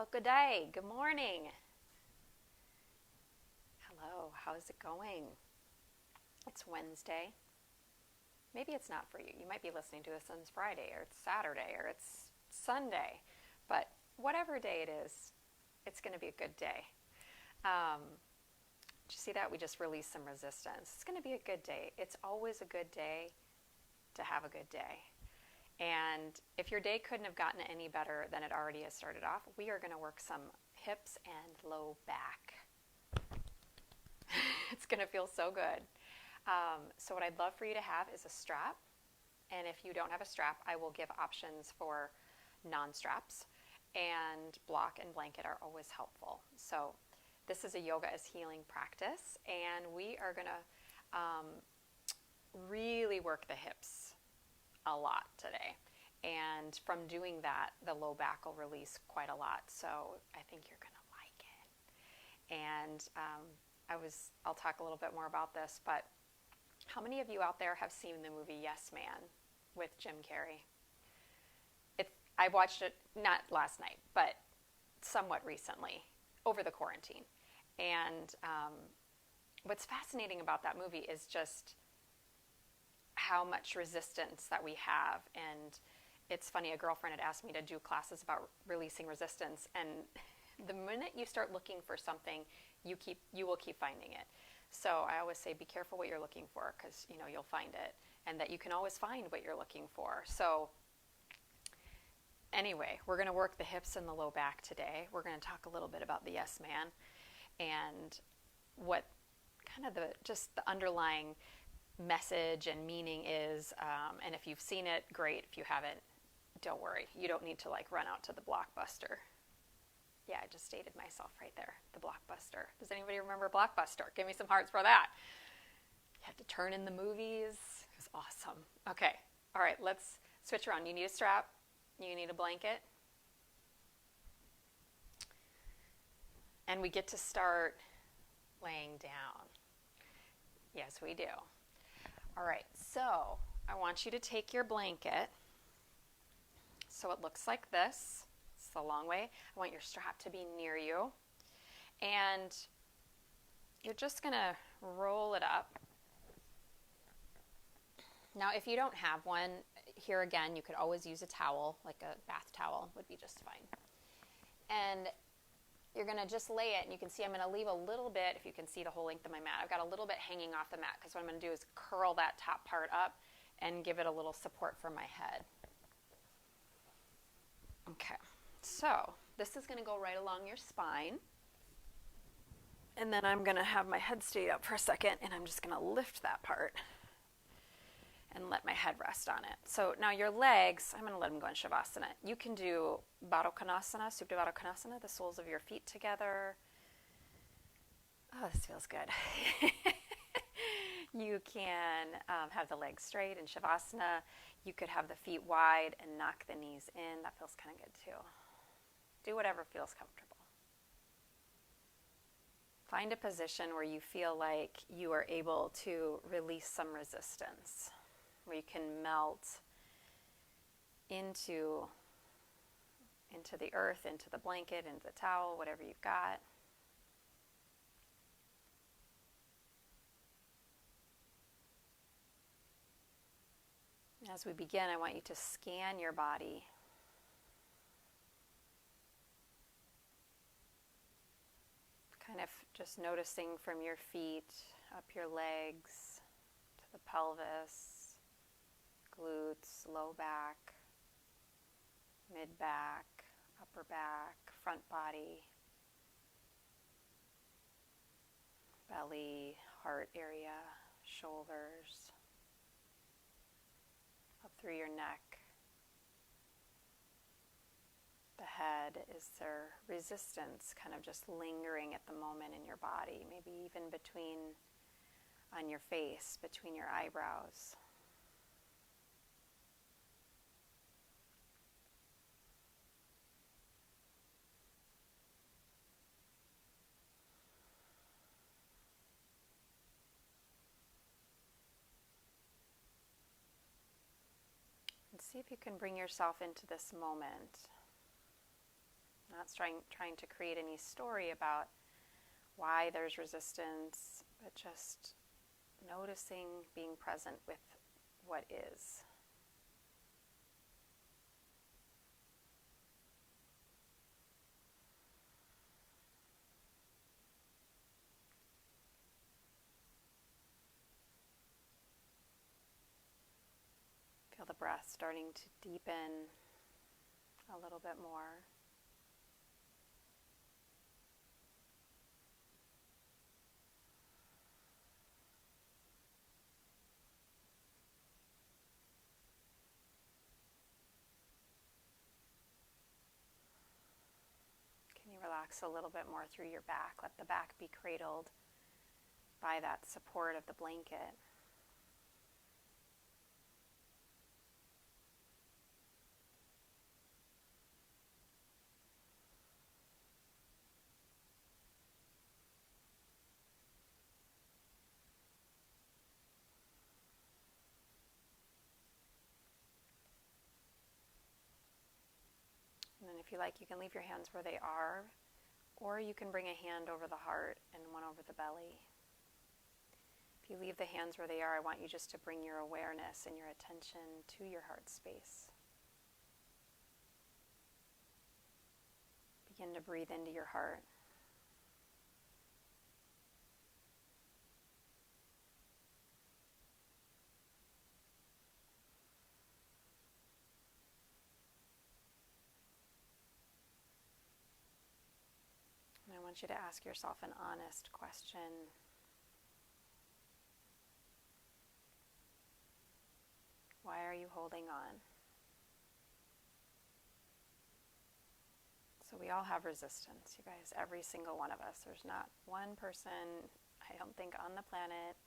Well, good day. Good morning. Hello. How's it going? It's Wednesday. Maybe it's not for you. You might be listening to this on Friday or it's Saturday or it's Sunday. But whatever day it is, it's going to be a good day. Um, did you see that? We just released some resistance. It's going to be a good day. It's always a good day to have a good day. And if your day couldn't have gotten any better than it already has started off, we are going to work some hips and low back. It's going to feel so good. So what I'd love for you to have is a strap. And if you don't have a strap, I will give options for non-straps. And block and blanket are always helpful. So this is a yoga is healing practice. And we are going to really work the hips a lot today. And from doing that, the low back will release quite a lot. So I think you're going to like it. And I'll talk a little bit more about this, but how many of you out there have seen the movie Yes Man with Jim Carrey? I watched it not last night, but somewhat recently over the quarantine. And what's fascinating about that movie is just how much resistance that we have. And it's funny, a girlfriend had asked me to do classes about releasing resistance, and the minute you start looking for something, you will keep finding it. So I always say be careful what you're looking for, because you'll find it, and that you can always find what you're looking for. So anyway, we're going to work the hips and the low back today. We're going to talk a little bit about the Yes Man and what kind of just the underlying message and meaning is. And if you've seen it, great. If you haven't, don't worry. You don't need to run out to the Blockbuster. Yeah, I just dated myself right there. The Blockbuster. Does anybody remember Blockbuster? Give me some hearts for that. You had to turn in the movies. It was awesome. Okay. All right, let's switch around. You need a strap. You need a blanket. And we get to start laying down. Yes, we do. All right, so I want you to take your blanket. So it looks like this. It's the long way. I want your strap to be near you. And you're just going to roll it up. Now, if you don't have one, here again, you could always use a towel, like a bath towel would be just fine. And you're going to just lay it, and you can see I'm going to leave a little bit, if you can see the whole length of my mat. I've got a little bit hanging off the mat, because what I'm going to do is curl that top part up and give it a little support for my head. Okay, so this is going to go right along your spine. And then I'm going to have my head stay up for a second, and I'm just going to lift that part and let my head rest on it. So now your legs, I'm going to let them go in Shavasana. You can do Baddha Konasana, Supta Baddha Konasana, the soles of your feet together. Oh, this feels good. You can have the legs straight in Shavasana. You could have the feet wide and knock the knees in. That feels kind of good too. Do whatever feels comfortable. Find a position where you feel like you are able to release some resistance, where you can melt into the earth, into the blanket, into the towel, whatever you've got. As we begin, I want you to scan your body. Kind of just noticing from your feet, up your legs, to the pelvis, glutes, low back, mid-back, upper back, front body, belly, heart area, shoulders, up through your neck. The head, is there resistance kind of just lingering at the moment in your body, maybe even on your face, between your eyebrows? And see if you can bring yourself into this moment. not trying to create any story about why there's resistance, but just noticing, being present with what is. Feel the breath starting to deepen a little bit more. Can you relax a little bit more through your back? Let the back be cradled by that support of the blanket. And then if you like, you can leave your hands where they are, or you can bring a hand over the heart and one over the belly. If you leave the hands where they are, I want you just to bring your awareness and your attention to your heart space. Begin to breathe into your heart. And I want you to ask yourself an honest question. Why are you holding on? So we all have resistance, you guys, every single one of us. There's not one person, I don't think, on the planet,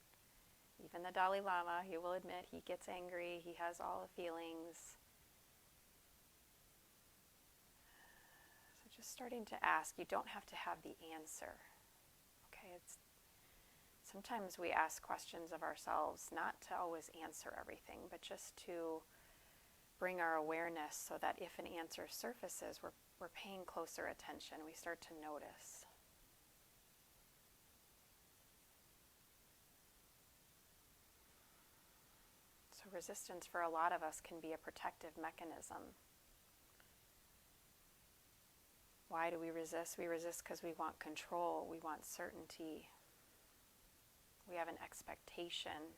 even the Dalai Lama, he will admit he gets angry, he has all the feelings. So just starting to ask, you don't have to have the answer. Okay, sometimes we ask questions of ourselves, not to always answer everything, but just to bring our awareness so that if an answer surfaces, we're paying closer attention. We start to notice. So resistance for a lot of us can be a protective mechanism. Why do we resist? We resist because we want control, we want certainty, we have an expectation.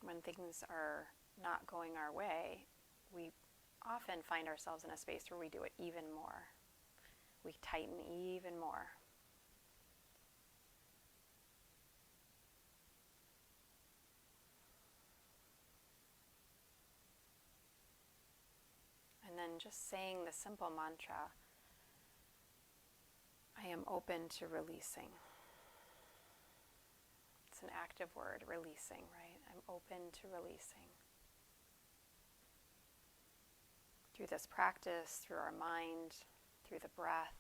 When things are not going our way, we often find ourselves in a space where we do it even more. We tighten even more. And then just saying the simple mantra, I am open to releasing. It's an active word, releasing, right? I'm open to releasing. Through this practice, through our mind, through the breath.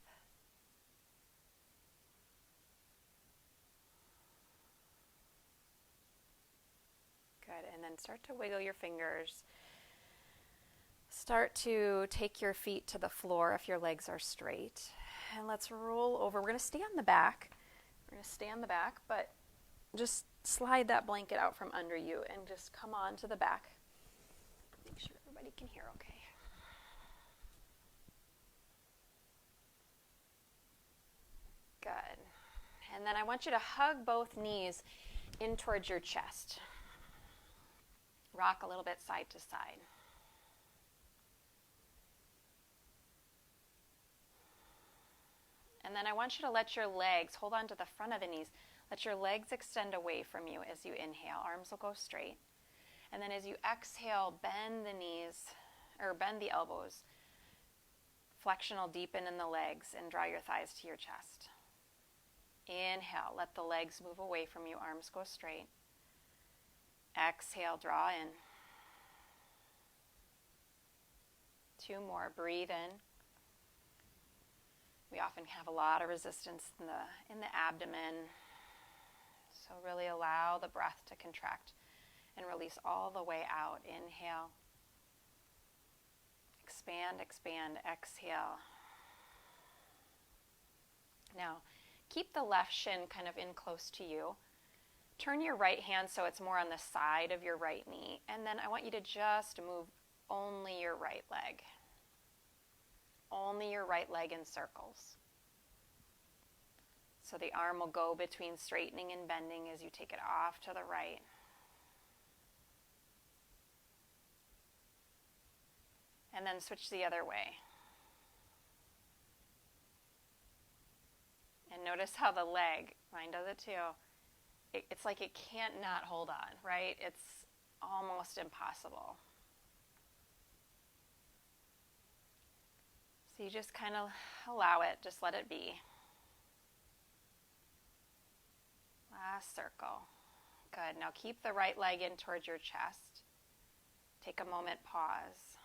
Good, and then start to wiggle your fingers. Start to take your feet to the floor if your legs are straight. And let's roll over. We're going to stay on the back. But just slide that blanket out from under you and just come on to the back. Make sure everybody can hear okay. Good. And then I want you to hug both knees in towards your chest. Rock a little bit side to side. And then I want you to let your legs, hold on to the front of the knees, let your legs extend away from you as you inhale. Arms will go straight. And then as you exhale, bend the knees, or bend the elbows. Flexion will deepen in the legs and draw your thighs to your chest. Inhale, let the legs move away from you, arms go straight. Exhale, draw in. 2 more, breathe in. We often have a lot of resistance in the abdomen. So really allow the breath to contract and release all the way out. Inhale. expand, expand, exhale. Now, keep the left shin kind of in close to you. Turn your right hand so it's more on the side of your right knee. And then I want you to just move only your right leg. Only your right leg in circles. So the arm will go between straightening and bending as you take it off to the right. And then switch the other way. And notice how the leg, mine does it too, it's like it can't not hold on, right? It's almost impossible. So you just kind of allow it, just let it be. Last circle. Good. Now keep the right leg in towards your chest. Take a moment, pause.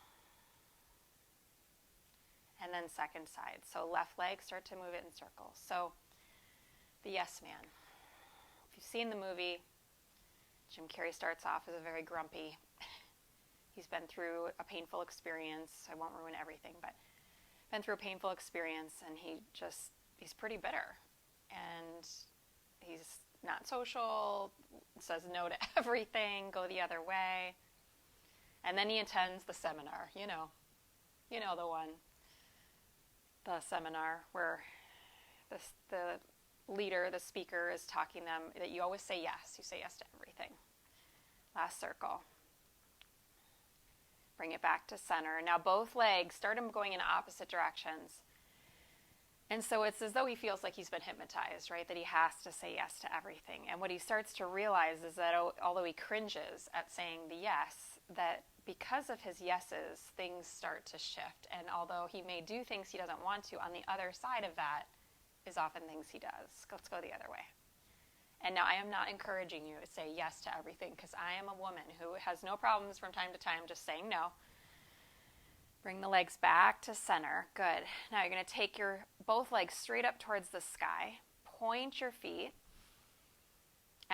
And then second side. So left leg, start to move it in circles. So the Yes Man. If you've seen the movie, Jim Carrey starts off as a very grumpy. He's been through a painful experience. I won't ruin everything, but been through a painful experience, and he's pretty bitter. And he's not social, says no to everything, go the other way. And then he attends the seminar, you know the one. The seminar where the leader, the speaker, is talking them that you always say yes. You say yes to everything. Last circle. Bring it back to center. Now both legs, start them going in opposite directions. And so it's as though he feels like he's been hypnotized, right? That he has to say yes to everything. And what he starts to realize is that although he cringes at saying the yes, that because of his yeses, things start to shift. And although he may do things he doesn't want to, on the other side of that is often things he does. Let's go the other way. And now I am not encouraging you to say yes to everything, because I am a woman who has no problems from time to time just saying no. Bring the legs back to center. Good. Now you're going to take your both legs straight up towards the sky. Point your feet.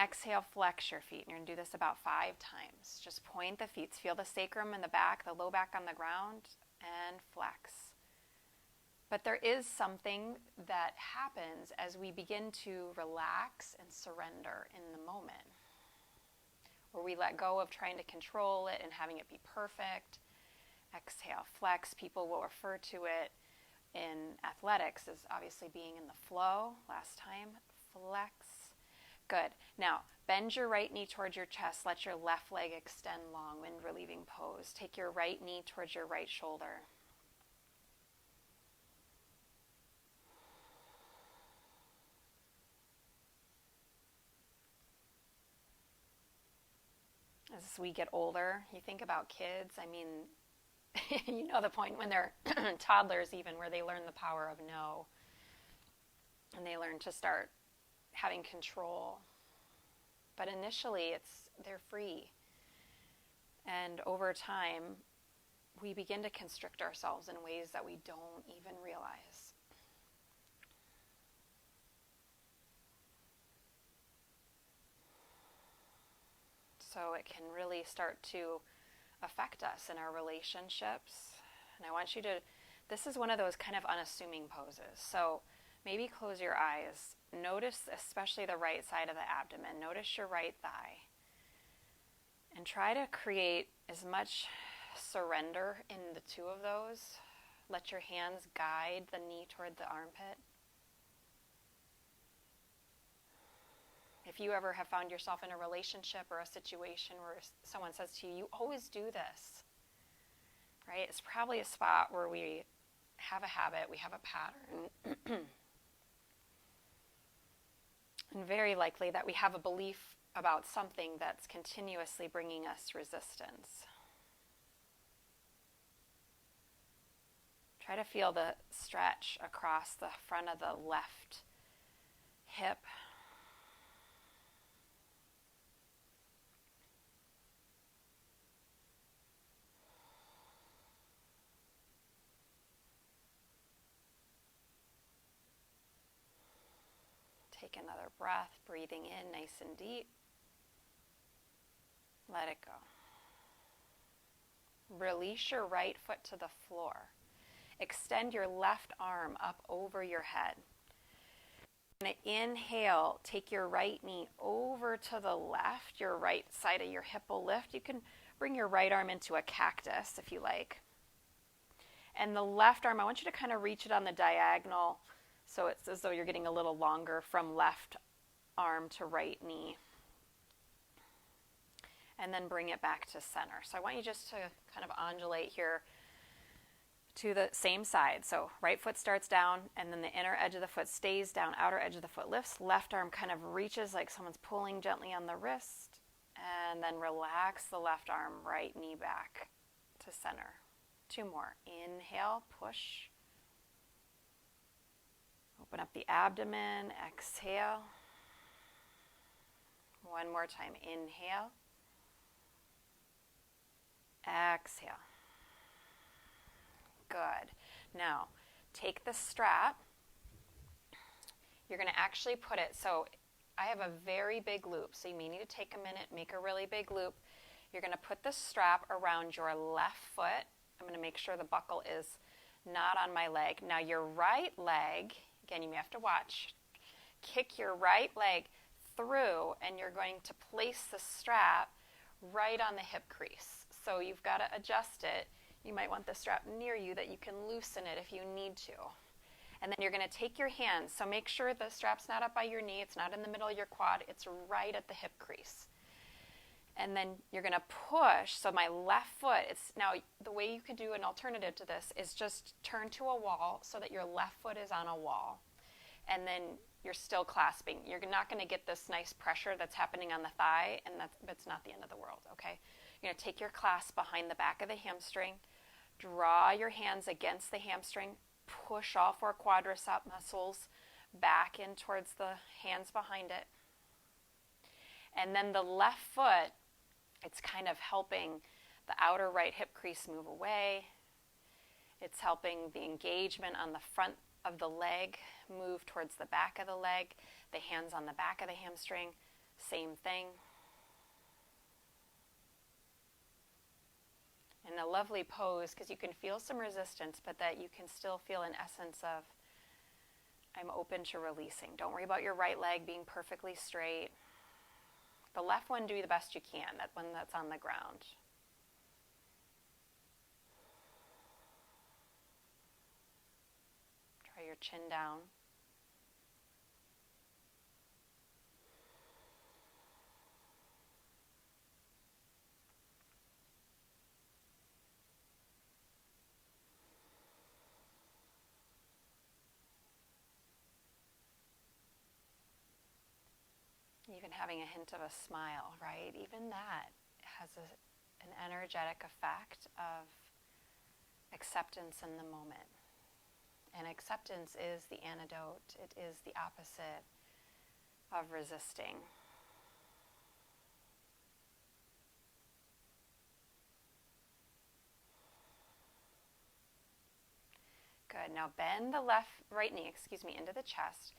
Exhale, flex your feet. And you're going to do this about 5 times. Just point the feet. Feel the sacrum in the back, the low back on the ground, and flex. But there is something that happens as we begin to relax and surrender in the moment, where we let go of trying to control it and having it be perfect. Exhale, flex. People will refer to it in athletics as obviously being in the flow. Last time, flex. Good. Now, bend your right knee towards your chest. Let your left leg extend long, wind relieving pose. Take your right knee towards your right shoulder. As we get older, you think about kids, I mean, you know the point when they're toddlers even, where they learn the power of no. And they learn to start having control. But initially, they're free. And over time, we begin to constrict ourselves in ways that we don't even realize. So it can really start to affect us in our relationships. And I want you to, this is one of those kind of unassuming poses. So maybe close your eyes. Notice especially the right side of the abdomen. Notice your right thigh. And try to create as much surrender in the two of those. Let your hands guide the knee toward the armpit. If you ever have found yourself in a relationship or a situation where someone says to you, you always do this, right? It's probably a spot where we have a habit, we have a pattern. And very likely that we have a belief about something that's continuously bringing us resistance. Try to feel the stretch across the front of the left hip. Take another breath, breathing in nice and deep. Let it go. Release your right foot to the floor. Extend your left arm up over your head. And inhale, take your right knee over to the left. Your right side of your hip will lift. You can bring your right arm into a cactus if you like. And the left arm, I want you to kind of reach it on the diagonal so it's as though you're getting a little longer from left arm to right knee. And then bring it back to center. So I want you just to kind of undulate here to the same side. So right foot starts down, and then the inner edge of the foot stays down, outer edge of the foot lifts, left arm kind of reaches like someone's pulling gently on the wrist, and then relax the left arm, right knee back to center. 2 more. Inhale, push. Open up the abdomen, exhale. 1 more time. Inhale. Exhale. Good. Now, take the strap. You're going to actually put it, so I have a very big loop, so you may need to take a minute, make a really big loop. You're going to put the strap around your left foot. I'm going to make sure the buckle is not on my leg. Now, your right leg, again, you may have to watch. Kick your right leg through, and you're going to place the strap right on the hip crease. So you've got to adjust it. You might want the strap near you that you can loosen it if you need to. And then you're going to take your hands. So make sure the strap's not up by your knee. It's not in the middle of your quad. It's right at the hip crease. And then you're going to push. So my left foot, now the way you could do an alternative to this is just turn to a wall so that your left foot is on a wall. And then you're still clasping. You're not going to get this nice pressure that's happening on the thigh, and that's not the end of the world, okay? You're going to take your clasp behind the back of the hamstring, draw your hands against the hamstring, push all 4 quadricep muscles back in towards the hands behind it. And then the left foot, it's kind of helping the outer right hip crease move away. It's helping the engagement on the front of the leg move towards the back of the leg. The hands on the back of the hamstring, same thing. And a lovely pose, because you can feel some resistance, but that you can still feel an essence of, I'm open to releasing. Don't worry about your right leg being perfectly straight. The left one, do the best you can, that one that's on the ground. Try your chin down. Even having a hint of a smile, right? Even that has an energetic effect of acceptance in the moment. And acceptance is the antidote. It is the opposite of resisting. Good. Now bend the right knee into the chest.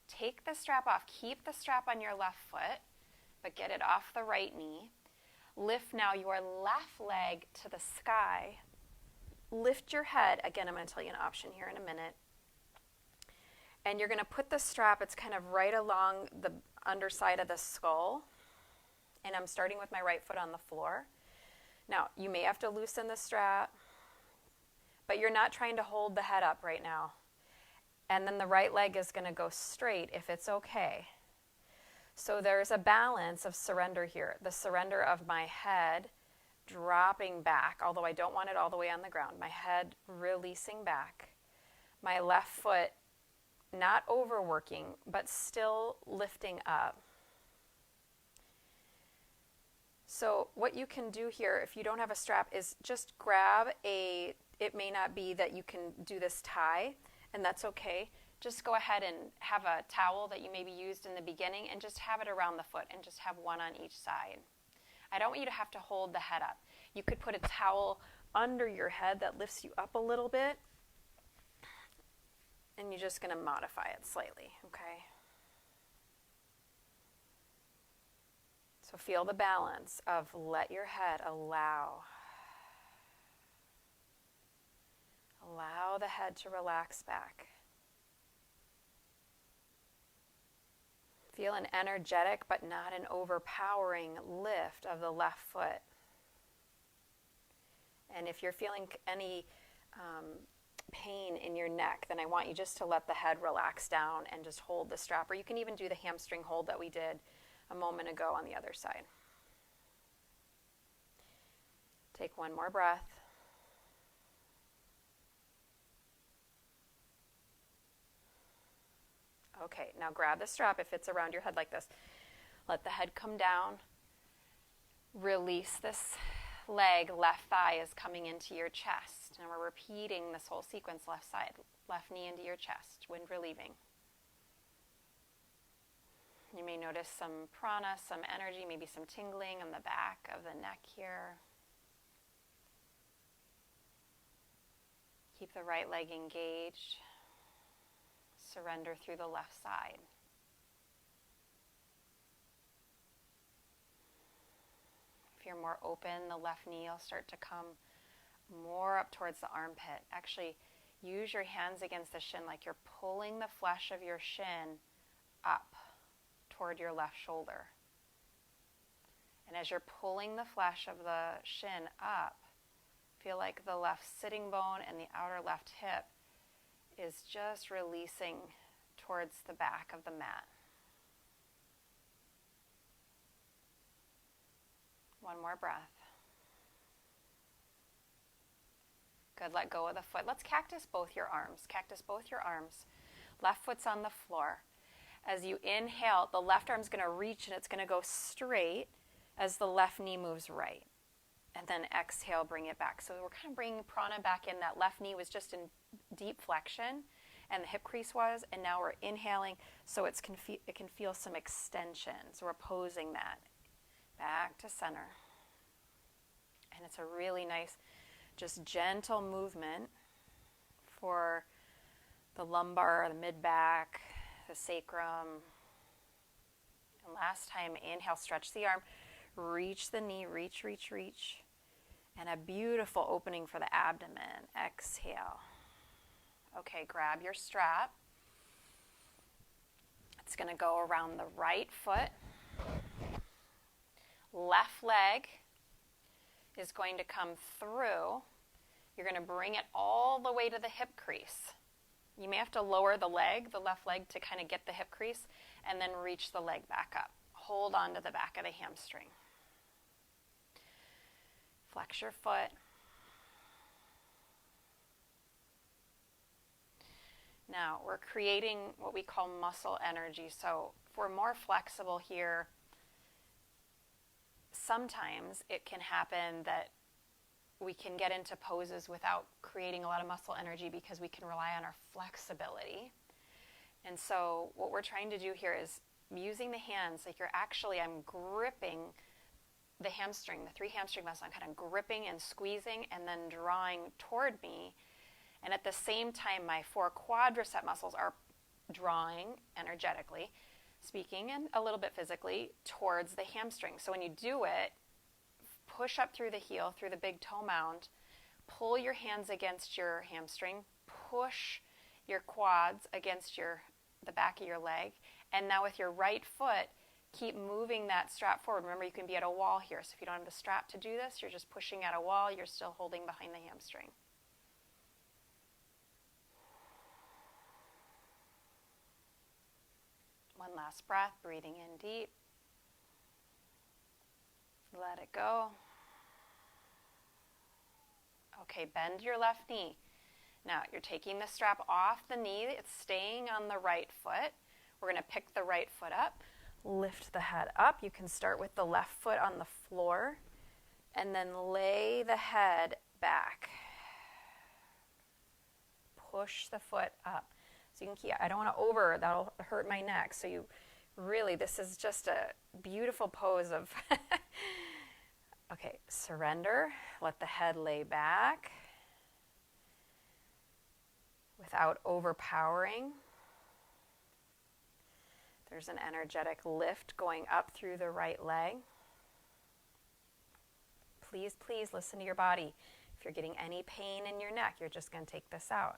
Take the strap off. Keep the strap on your left foot, but get it off the right knee. Lift now your left leg to the sky. Lift your head. Again, I'm going to tell you an option here in a minute. And you're going to put the strap, it's kind of right along the underside of the skull. And I'm starting with my right foot on the floor. Now, you may have to loosen the strap, but you're not trying to hold the head up right now. And then the right leg is going to go straight if it's okay. So there's a balance of surrender here. The surrender of my head dropping back, although I don't want it all the way on the ground. My head releasing back. My left foot not overworking, but still lifting up. So what you can do here, if you don't have a strap, is just grab it may not be that you can do this tie, and that's okay. Just go ahead and have a towel that you maybe used in the beginning and just have it around the foot and just have one on each side. I don't want you to have to hold the head up. You could put a towel under your head that lifts you up a little bit, and you're just going to modify it slightly, okay? So feel the balance of let your head allow. head to relax back. Feel an energetic but not an overpowering lift of the left foot. And if you're feeling any pain in your neck, then I want you just to let the head relax down and just hold the strap. Or you can even do the hamstring hold that we did a moment ago on the other side. Take one more breath. Okay, now grab the strap if it's around your head like this. Let the head come down. Release this leg. Left thigh is coming into your chest. And we're repeating this whole sequence, left side, left knee into your chest, wind relieving. You may notice some prana, some energy, maybe some tingling on the back of the neck here. Keep the right leg engaged. Surrender through the left side. If you're more open, the left knee will start to come more up towards the armpit. Actually, use your hands against the shin like you're pulling the flesh of your shin up toward your left shoulder. And as you're pulling the flesh of the shin up, feel like the left sitting bone and the outer left hip is just releasing towards the back of the mat. One more breath. Good, let go of the foot. Let's cactus both your arms. Cactus both your arms. Left foot's on the floor. As you inhale, the left arm's going to reach and it's going to go straight as the left knee moves right. And then exhale, bring it back. So we're kind of bringing prana back in. That left knee was just in deep flexion and the hip crease was, and now we're inhaling so it can feel some extension. So we're posing that back to center. And it's a really nice, just gentle movement for the lumbar, the mid-back, the sacrum. And last time, inhale, stretch the arm, reach the knee, reach, reach, reach. And a beautiful opening for the abdomen. Exhale. Okay, grab your strap. It's going to go around the right foot. Left leg is going to come through. You're going to bring it all the way to the hip crease. You may have to lower the left leg, to kind of get the hip crease, and then reach the leg back up. Hold on to the back of the hamstring. Flex your foot. Now, we're creating what we call muscle energy. So if we're more flexible here, sometimes it can happen that we can get into poses without creating a lot of muscle energy because we can rely on our flexibility. And so what we're trying to do here is using the hands, like I'm gripping the hamstring, the three hamstring muscles. I'm kind of gripping and squeezing and then drawing toward me. And at the same time, my four quadricep muscles are drawing energetically, speaking, and a little bit physically towards the hamstring. So when you do it, push up through the heel, through the big toe mound, pull your hands against your hamstring, push your quads against the back of your leg, and now with your right foot, keep moving that strap forward. Remember, you can be at a wall here, so if you don't have the strap to do this, you're just pushing at a wall, you're still holding behind the hamstring. One last breath, breathing in deep. Let it go. Okay, bend your left knee. Now, you're taking the strap off the knee. It's staying on the right foot. We're going to pick the right foot up, lift the head up. You can start with the left foot on the floor, and then lay the head back. Push the foot up. So you can keep, I don't want to that'll hurt my neck. So you really, this is just a beautiful pose of, okay, surrender. Let the head lay back without overpowering. There's an energetic lift going up through the right leg. Please, please listen to your body. If you're getting any pain in your neck, you're just going to take this out.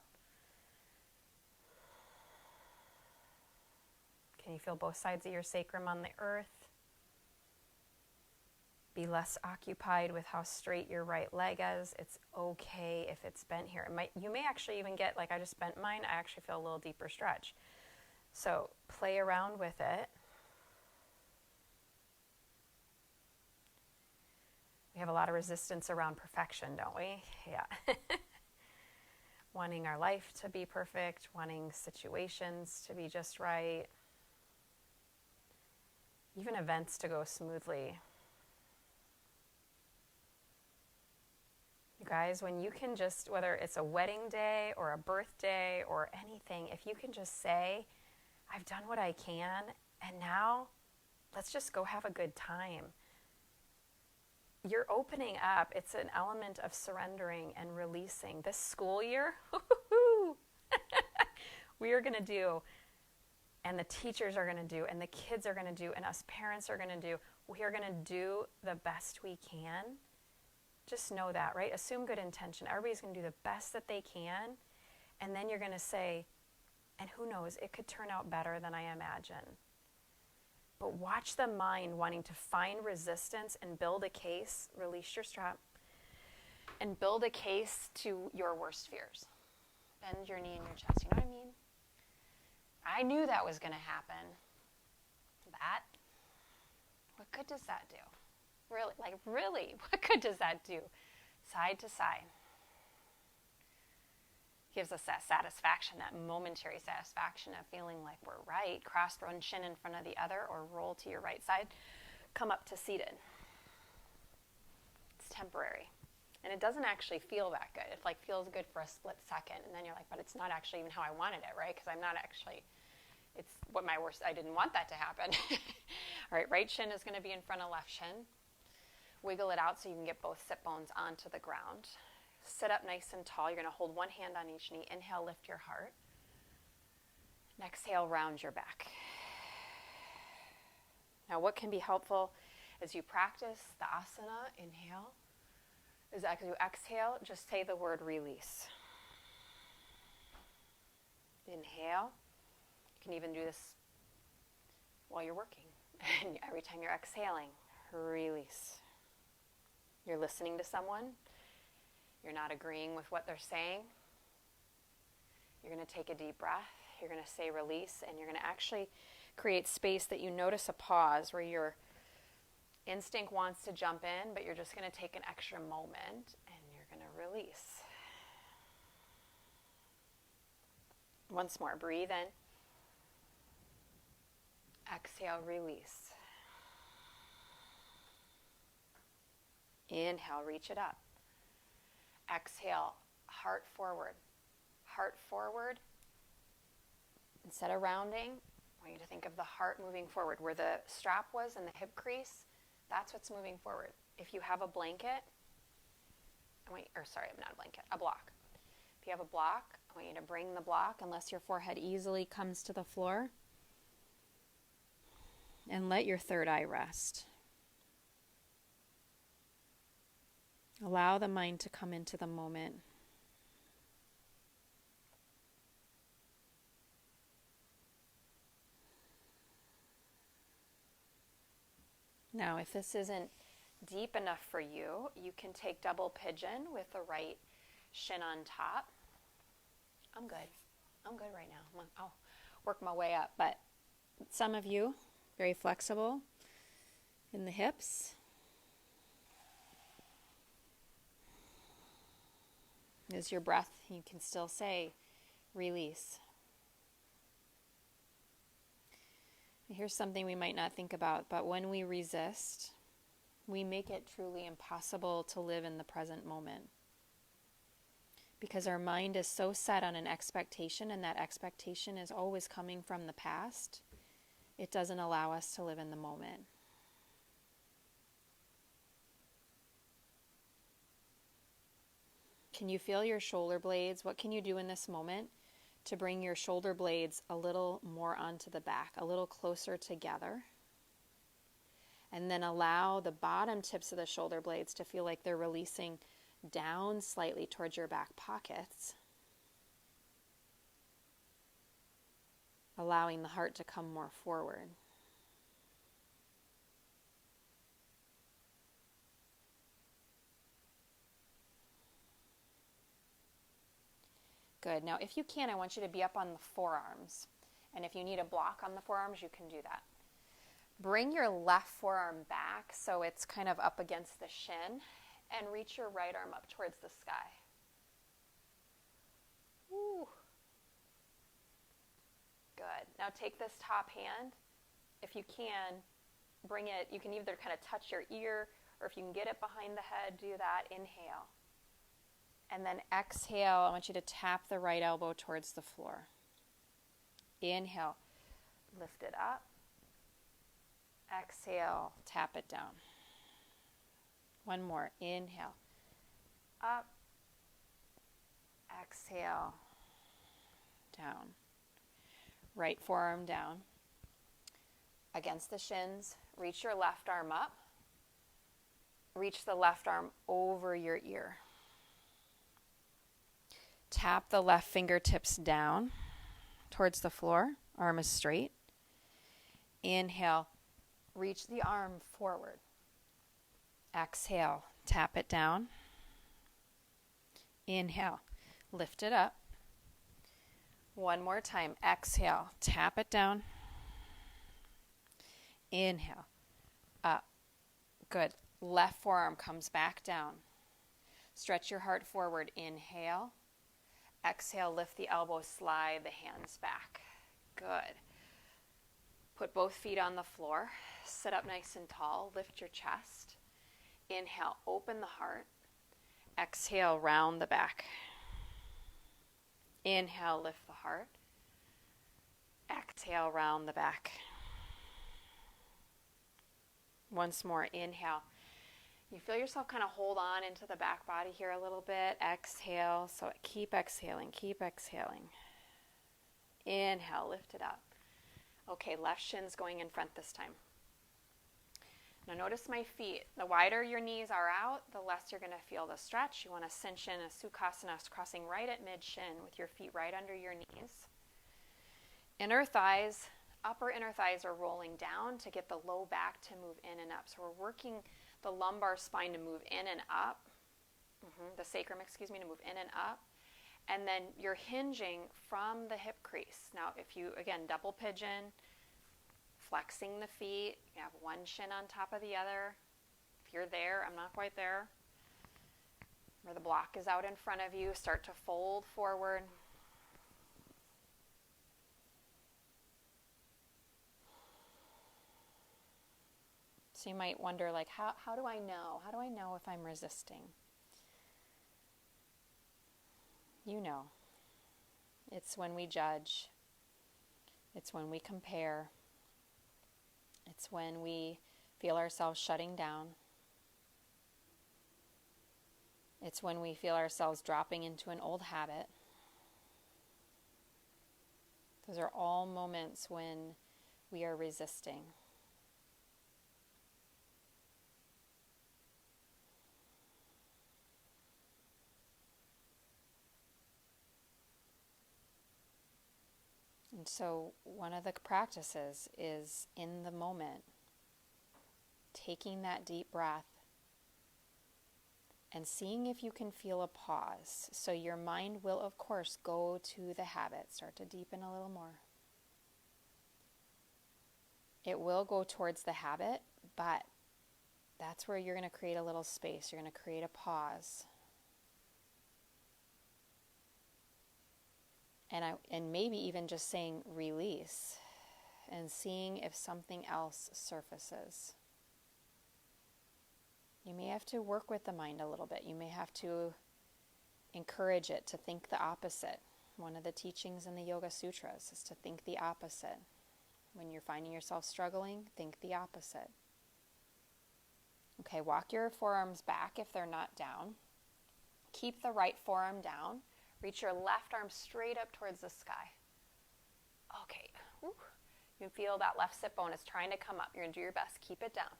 Can you feel both sides of your sacrum on the earth? Be less occupied with how straight your right leg is. It's okay if it's bent here. You may actually even get, like I just bent mine, I actually feel a little deeper stretch. So play around with it. We have a lot of resistance around perfection, don't we? Yeah. Wanting our life to be perfect, wanting situations to be just right, even events to go smoothly. You guys, when you can just, whether it's a wedding day or a birthday or anything, if you can just say, I've done what I can, and now let's just go have a good time. You're opening up. It's an element of surrendering and releasing. This school year, we are going to do, and the teachers are going to do, and the kids are going to do, and us parents are going to do, we are going to do the best we can. Just know that, right? Assume good intention. Everybody's going to do the best that they can, and then you're going to say, and who knows, it could turn out better than I imagine. But watch the mind wanting to find resistance and build a case, release your strap, and build a case to your worst fears. Bend your knee in your chest, you know what I mean? I knew that was going to happen. That? What good does that do? Really, what good does that do? Side to side. Gives us that satisfaction, that momentary satisfaction of feeling like we're right. Cross one shin in front of the other or roll to your right side. Come up to seated. It's temporary. And it doesn't actually feel that good. It feels good for a split second. And then you're like, but it's not actually even how I wanted it, right? Because I'm not actually, it's what my worst, I didn't want that to happen. All right, right shin is going to be in front of left shin. Wiggle it out so you can get both sit bones onto the ground. Sit up nice and tall. You're going to hold one hand on each knee. Inhale, lift your heart. And exhale, round your back. Now, what can be helpful as you practice the asana, inhale, is as you exhale, just say the word release. Inhale. You can even do this while you're working. And every time you're exhaling, release. You're listening to someone. You're not agreeing with what they're saying. You're going to take a deep breath. You're going to say release, and you're going to actually create space that you notice a pause where your instinct wants to jump in, but you're just going to take an extra moment, and you're going to release. Once more, breathe in. Exhale, release. Inhale, reach it up. Exhale, heart forward. Heart forward. Instead of rounding, I want you to think of the heart moving forward. Where the strap was in the hip crease, that's what's moving forward. If you have a blanket, a block. If you have a block, I want you to bring the block, unless your forehead easily comes to the floor, and let your third eye rest. Allow the mind to come into the moment. Now, if this isn't deep enough for you, you can take double pigeon with the right shin on top. I'm good right now. I'll work my way up. But some of you, very flexible in the hips. As your breath, you can still say, release. Here's something we might not think about, but when we resist, we make it truly impossible to live in the present moment. Because our mind is so set on an expectation, and that expectation is always coming from the past, it doesn't allow us to live in the moment. Can you feel your shoulder blades? What can you do in this moment to bring your shoulder blades a little more onto the back, a little closer together? And then allow the bottom tips of the shoulder blades to feel like they're releasing down slightly towards your back pockets. allowing the heart to come more forward. Good. Now, if you can, I want you to be up on the forearms. And if you need a block on the forearms, you can do that. Bring your left forearm back so it's kind of up against the shin, and reach your right arm up towards the sky. Woo. Good. Now take this top hand. If you can, bring it, you can either kind of touch your ear, or if you can get it behind the head, do that. Inhale. And then exhale, I want you to tap the right elbow towards the floor. Inhale, lift it up. Exhale, tap it down. One more. Inhale, up. Exhale, down. Right forearm down. Against the shins, reach your left arm up. Reach the left arm over your ear. Tap the left fingertips down towards the floor. Arm is straight. Inhale, reach the arm forward. Exhale, tap it down. Inhale, lift it up. One more time. Exhale, tap it down. Inhale, up. Good. Left forearm comes back down. Stretch your heart forward. Inhale. Exhale, lift the elbows, slide the hands back. Good. Put both feet on the floor. Sit up nice and tall. Lift your chest. Inhale, open the heart. Exhale, round the back. Inhale, lift the heart. Exhale, round the back. Once more, inhale. You feel yourself kind of hold on into the back body here a little bit. Exhale. So keep exhaling, keep exhaling. Inhale, lift it up. Okay, left shin's going in front this time. Now notice my feet. The wider your knees are out, the less you're going to feel the stretch. You want to cinch in a Sukhasana, crossing right at mid-shin with your feet right under your knees. Inner thighs, upper inner thighs are rolling down to get the low back to move in and up. So we're working the lumbar spine to move in and up, the sacrum, to move in and up. And then you're hinging from the hip crease. Now, if you, again, double pigeon, flexing the feet, you have one shin on top of the other. If you're there, I'm not quite there. Where the block is out in front of you, start to fold forward. So you might wonder, like, how do I know? How do I know if I'm resisting? You know. It's when we judge. It's when we compare. It's when we feel ourselves shutting down. It's when we feel ourselves dropping into an old habit. Those are all moments when we are resisting. And so one of the practices is in the moment, taking that deep breath and seeing if you can feel a pause. So your mind will, of course, go to the habit. Start to deepen a little more. It will go towards the habit, but that's where you're going to create a little space. You're going to create a pause. And maybe even just saying release and seeing if something else surfaces. You may have to work with the mind a little bit. You may have to encourage it to think the opposite. One of the teachings in the Yoga Sutras is to think the opposite. When you're finding yourself struggling, think the opposite. Okay, walk your forearms back if they're not down. Keep the right forearm down. Reach your left arm straight up towards the sky. Okay. Whew. You can feel that left sit bone is trying to come up. You're going to do your best. Keep it down.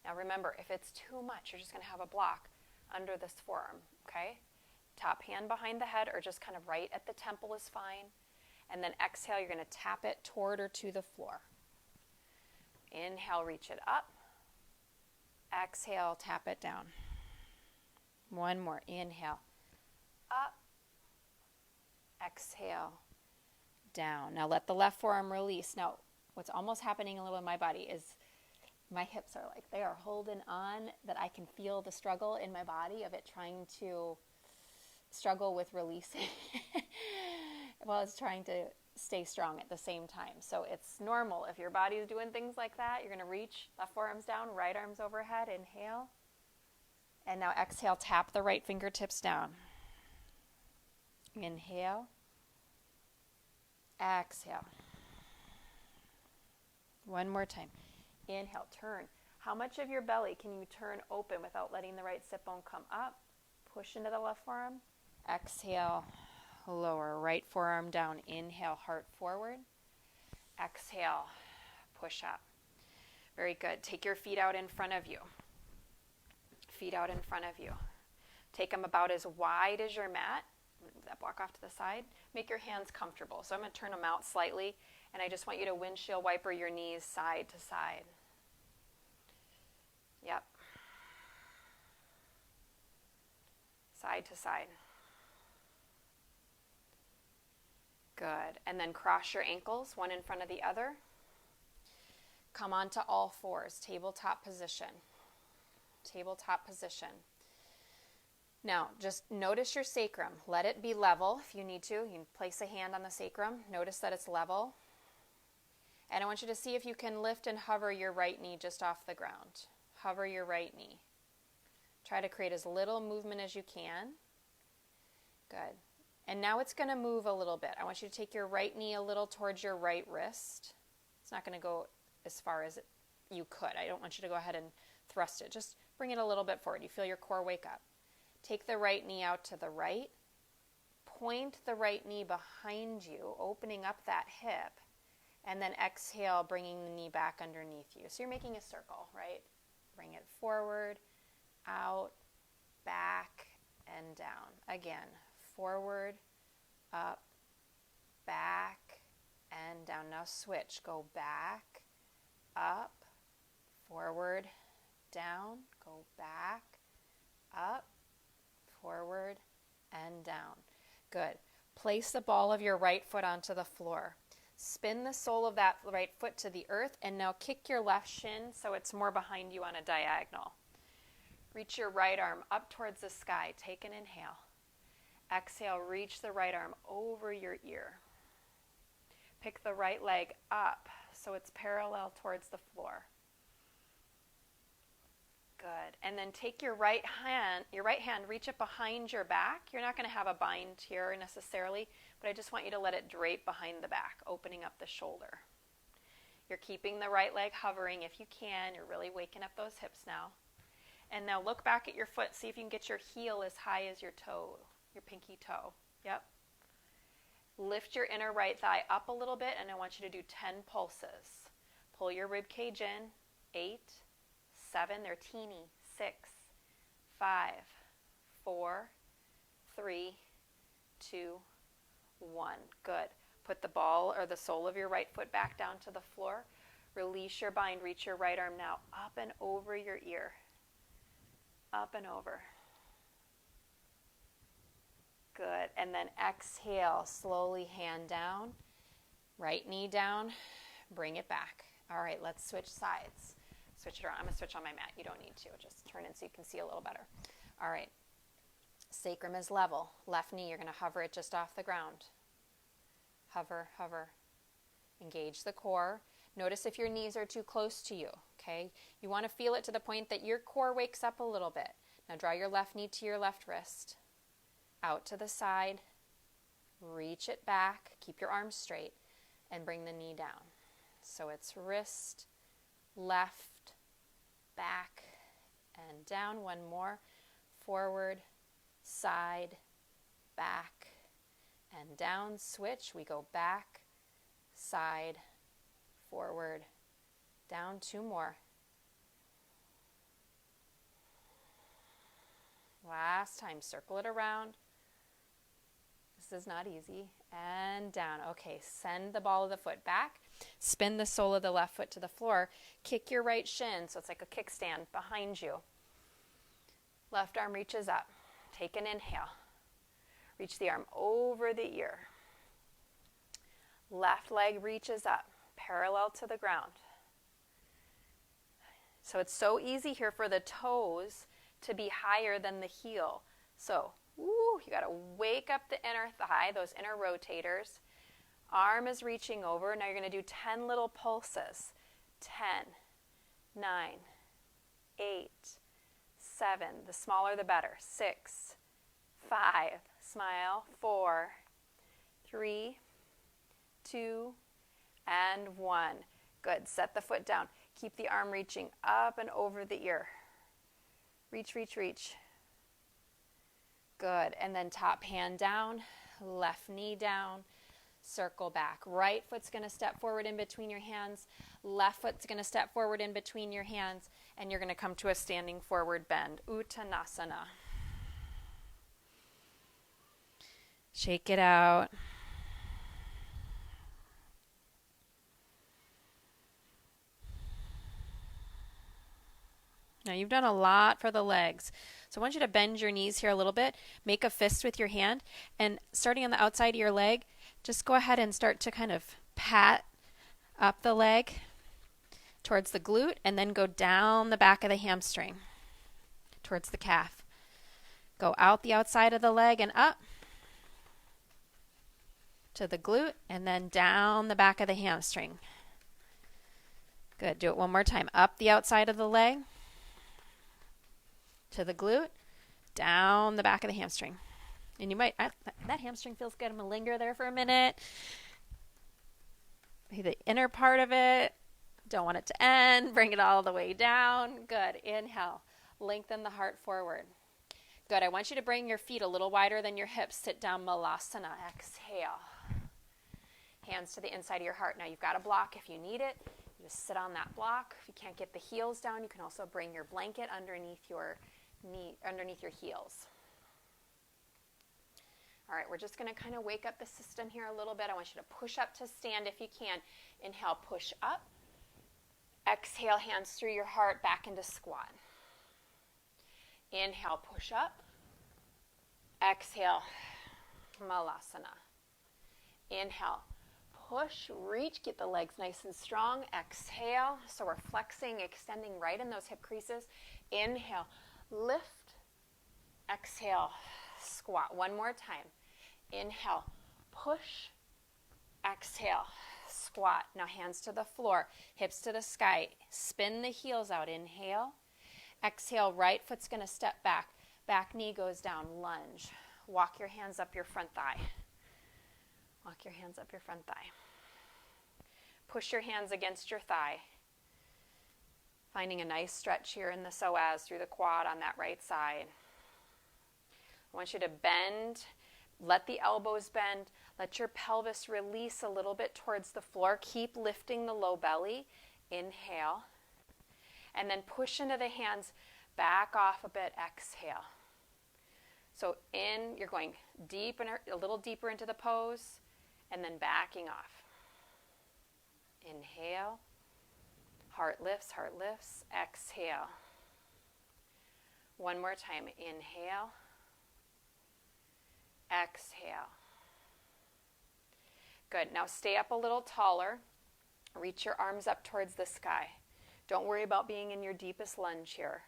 Now remember, if it's too much, you're just going to have a block under this forearm. Okay? Top hand behind the head or just kind of right at the temple is fine. And then exhale, you're going to tap it toward or to the floor. Inhale, reach it up. Exhale, tap it down. One more. Inhale, up. Exhale, down. Now let the left forearm release. Now, what's almost happening a little in my body is my hips are like, they are holding on, that I can feel the struggle in my body of it trying to struggle with releasing while it's trying to stay strong at the same time. So it's normal. If your body is doing things like that, you're going to reach left forearms down, right arms overhead. Inhale. And now exhale, tap the right fingertips down. Inhale. Exhale. One more time. Inhale, turn. How much of your belly can you turn open without letting the right sit bone come up? Push into the left forearm. Exhale, lower. Right forearm down. Inhale, heart forward. Exhale, push up. Very good. Take your feet out in front of you. Feet out in front of you. Take them about as wide as your mat. That block off to the side. Make your hands comfortable. So I'm going to turn them out slightly, and I just want you to windshield wiper your knees side to side. Yep. Side to side. Good. And then cross your ankles, one in front of the other. Come onto all fours, tabletop position. Tabletop position. Now, just notice your sacrum. Let it be level if you need to. You can place a hand on the sacrum. Notice that it's level. And I want you to see if you can lift and hover your right knee just off the ground. Hover your right knee. Try to create as little movement as you can. Good. And now it's going to move a little bit. I want you to take your right knee a little towards your right wrist. It's not going to go as far as you could. I don't want you to go ahead and thrust it. Just bring it a little bit forward. You feel your core wake up. Take the right knee out to the right. Point the right knee behind you, opening up that hip. And then exhale, bringing the knee back underneath you. So you're making a circle, right? Bring it forward, out, back, and down. Again, forward, up, back, and down. Now switch. Go back, up, forward, down. Go back, up, forward, and down. Good. Place the ball of your right foot onto the floor. Spin the sole of that right foot to the earth, and now kick your left shin so it's more behind you on a diagonal. Reach your right arm up towards the sky. Take an inhale. Exhale, reach the right arm over your ear. Pick the right leg up so it's parallel towards the floor. Good. And then take your right hand, reach it behind your back. You're not going to have a bind here necessarily, but I just want you to let it drape behind the back, opening up the shoulder. You're keeping the right leg hovering if you can. You're really waking up those hips now. And now look back at your foot. See if you can get your heel as high as your toe, your pinky toe. Yep. Lift your inner right thigh up a little bit, and I want you to do 10 pulses. Pull your rib cage in. 8, 7, they're teeny. 6, 5, 4, 3, 2, 1. Good. Put the ball or the sole of your right foot back down to the floor. Release your bind. Reach your right arm now up and over your ear. Up and over. Good. And then exhale, slowly hand down. Right knee down. Bring it back. All right, let's switch sides. Switch it around. I'm going to switch on my mat. You don't need to. Just turn in so you can see a little better. All right. Sacrum is level. Left knee, you're going to hover it just off the ground. Hover, hover. Engage the core. Notice if your knees are too close to you, okay? You want to feel it to the point that your core wakes up a little bit. Now draw your left knee to your left wrist. Out to the side. Reach it back. Keep your arms straight. And bring the knee down. So it's wrist, left, back, and down. One more. Forward, side, back, and down. Switch. We go back, side, forward, down. 2 more. Last time. Circle it around. This This is not easy. And down. Okay, send the ball of the foot back. Spin the sole of the left foot to the floor. Kick your right shin, so it's like a kickstand behind you. Left arm reaches up. Take an inhale. Reach the arm over the ear. Left leg reaches up, parallel to the ground. So it's so easy here for the toes to be higher than the heel. So, you got to wake up the inner thigh, those inner rotators. Arm is reaching over. Now you're going to do 10 little pulses. 10, 9, 8, 7. The smaller the better. 6, 5. Smile. 4, 3, 2, and 1. Good. Set the foot down. Keep the arm reaching up and over the ear. Reach, reach, reach. Good. And then top hand down, left knee down, circle back. Right foot's going to step forward in between your hands. Left foot's going to step forward in between your hands, and you're going to come to a standing forward bend. Uttanasana. Shake it out. Now you've done a lot for the legs. So I want you to bend your knees here a little bit. Make a fist with your hand. And starting on the outside of your leg, just go ahead and start to kind of pat up the leg towards the glute and then go down the back of the hamstring towards the calf. Go out the outside of the leg and up to the glute and then down the back of the hamstring. Good. Do it one more time. Up the outside of the leg to the glute, down the back of the hamstring. And you might, that hamstring feels good. I'm going to linger there for a minute. The inner part of it, don't want it to end. Bring it all the way down. Good. Inhale. Lengthen the heart forward. Good. I want you to bring your feet a little wider than your hips. Sit down, Malasana. Exhale. Hands to the inside of your heart. Now you've got a block if you need it. You just sit on that block. If you can't get the heels down, you can also bring your blanket underneath your knee, underneath your heels. All right, we're just going to kind of wake up the system here a little bit. I want you to push up to stand if you can. Inhale, push up. Exhale, hands through your heart, back into squat. Inhale, push up. Exhale, Malasana. Inhale, push, reach, get the legs nice and strong. Exhale, so we're flexing, extending right in those hip creases. Inhale, lift. Exhale, squat. One more time. Inhale, push. Exhale, squat. Now hands to the floor, hips to the sky. Spin the heels out. Inhale. Exhale, right foot's going to step back. Back knee goes down. Lunge. Walk your hands up your front thigh. Walk your hands up your front thigh. Push your hands against your thigh. Finding a nice stretch here in the psoas through the quad on that right side. I want you to bend. Let the elbows bend. Let your pelvis release a little bit towards the floor. Keep lifting the low belly. Inhale. And then push into the hands. Back off a bit. Exhale. So in, you're going deep and a little deeper into the pose. And then backing off. Inhale. Heart lifts, heart lifts. Exhale. One more time. Inhale. Exhale. Good. Now stay up a little taller. Reach your arms up towards the sky. Don't worry about being in your deepest lunge here.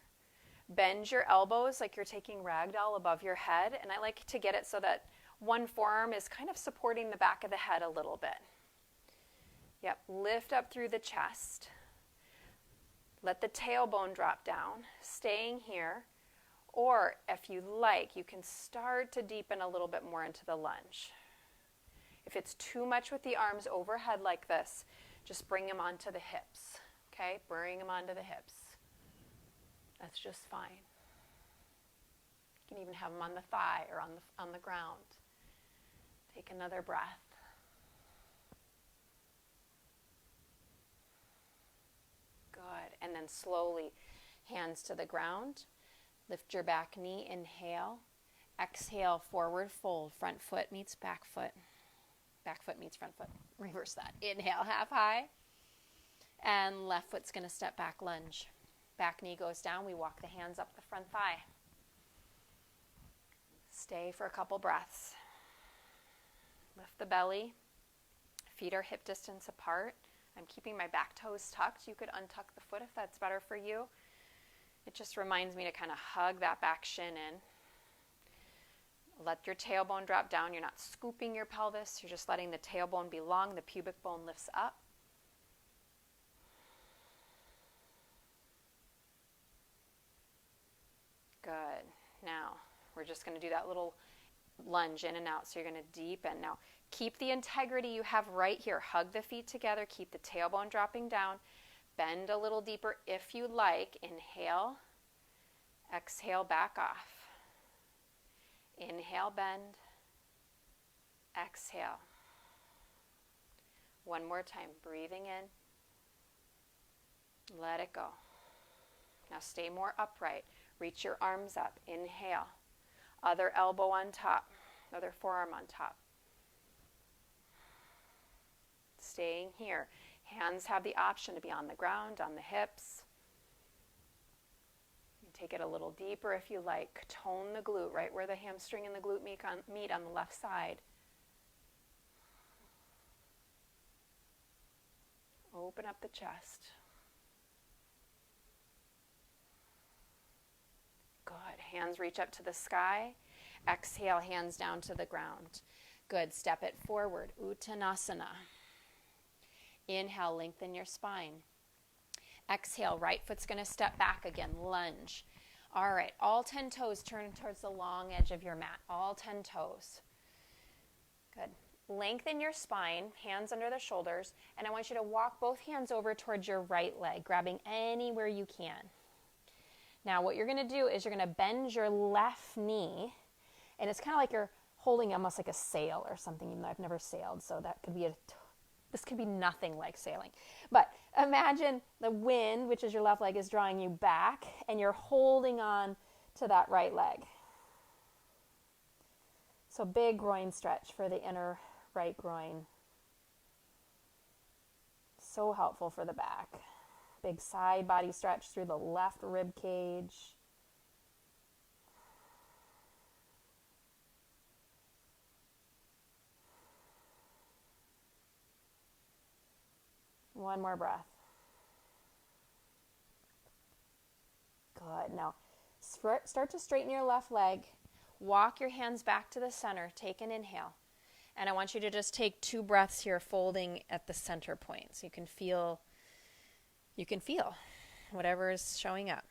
Bend your elbows like you're taking ragdoll above your head. And I like to get it so that one forearm is kind of supporting the back of the head a little bit. Yep. Lift up through the chest. Let the tailbone drop down. Staying here. Or if you like, you can start to deepen a little bit more into the lunge. If it's too much with the arms overhead like this, just bring them onto the hips. Okay? Bring them onto the hips. That's just fine. You can even have them on the thigh or on the ground. Take another breath. Good. And then slowly, hands to the ground. Lift your back knee. Inhale. Exhale, forward fold. Front foot meets back foot. Back foot meets front foot. Reverse that. Inhale, half high. And left foot's going to step back, lunge. Back knee goes down. We walk the hands up the front thigh. Stay for a couple breaths. Lift the belly. Feet are hip distance apart. I'm keeping my back toes tucked. You could untuck the foot if that's better for you. It just reminds me to kind of hug that back shin in. Let your tailbone drop down. You're not scooping your pelvis. You're just letting the tailbone be long. The pubic bone lifts up. Good. Now, we're just going to do that little lunge in and out. So you're going to deepen. Now, keep the integrity you have right here. Hug the feet together. Keep the tailbone dropping down. Bend a little deeper if you like. Inhale. Exhale, back off. Inhale, bend. Exhale. One more time. Breathing in. Let it go. Now stay more upright. Reach your arms up. Inhale. Other elbow on top. Other forearm on top. Staying here. Hands have the option to be on the ground, on the hips. Take it a little deeper if you like. Tone the glute, right where the hamstring and the glute meet on the left side. Open up the chest. Good. Hands reach up to the sky. Exhale, hands down to the ground. Good. Step it forward. Uttanasana. Inhale, lengthen your spine. Exhale, right foot's going to step back again, lunge. All right, all 10 toes turn towards the long edge of your mat, all 10 toes. Good. Lengthen your spine, hands under the shoulders, and I want you to walk both hands over towards your right leg, grabbing anywhere you can. Now, what you're going to do is you're going to bend your left knee, and it's kind of like you're holding almost like a sail or something, even though I've never sailed, so that could be this could be nothing like sailing. But imagine the wind, which is your left leg, is drawing you back, and you're holding on to that right leg. So big groin stretch for the inner right groin. So helpful for the back. Big side body stretch through the left rib cage. One more breath. Good. Now, start to straighten your left leg. Walk your hands back to the center. Take an inhale. And I want you to just take 2 breaths here, folding at the center point. So you can feel whatever is showing up.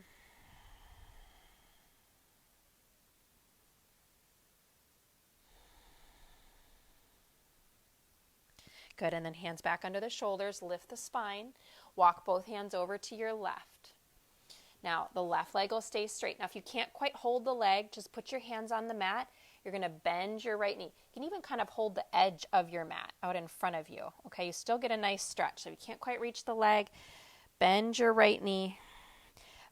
Good, and then hands back under the shoulders, lift the spine, walk both hands over to your left. Now, the left leg will stay straight. Now, if you can't quite hold the leg, just put your hands on the mat. You're going to bend your right knee. You can even kind of hold the edge of your mat out in front of you. Okay, you still get a nice stretch. So if you can't quite reach the leg, bend your right knee.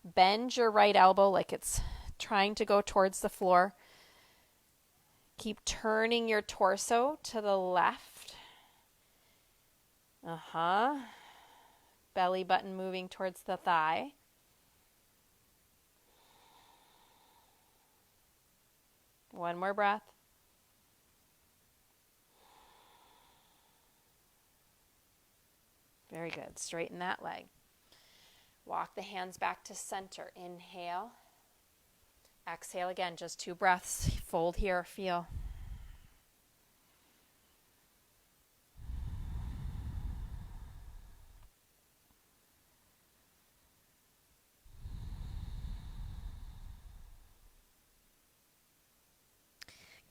Bend your right elbow like it's trying to go towards the floor. Keep turning your torso to the left. Belly button moving towards the thigh. One more breath. Very good. Straighten that leg. Walk the hands back to center. Inhale. Exhale again. Just 2 breaths. Fold here. Feel.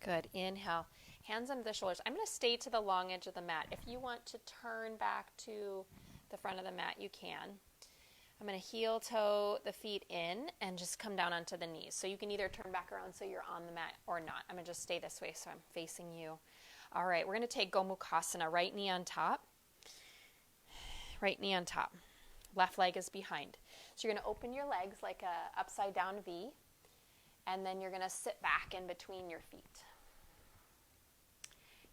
Good. Inhale. Hands under the shoulders. I'm going to stay to the long edge of the mat. If you want to turn back to the front of the mat, you can. I'm going to heel toe the feet in and just come down onto the knees. So you can either turn back around so you're on the mat or not. I'm going to just stay this way so I'm facing you. All right, we're going to take Gomukhasana. Right knee on top. Right knee on top. Left leg is behind. So you're going to open your legs like a upside down V. And then you're going to sit back in between your feet.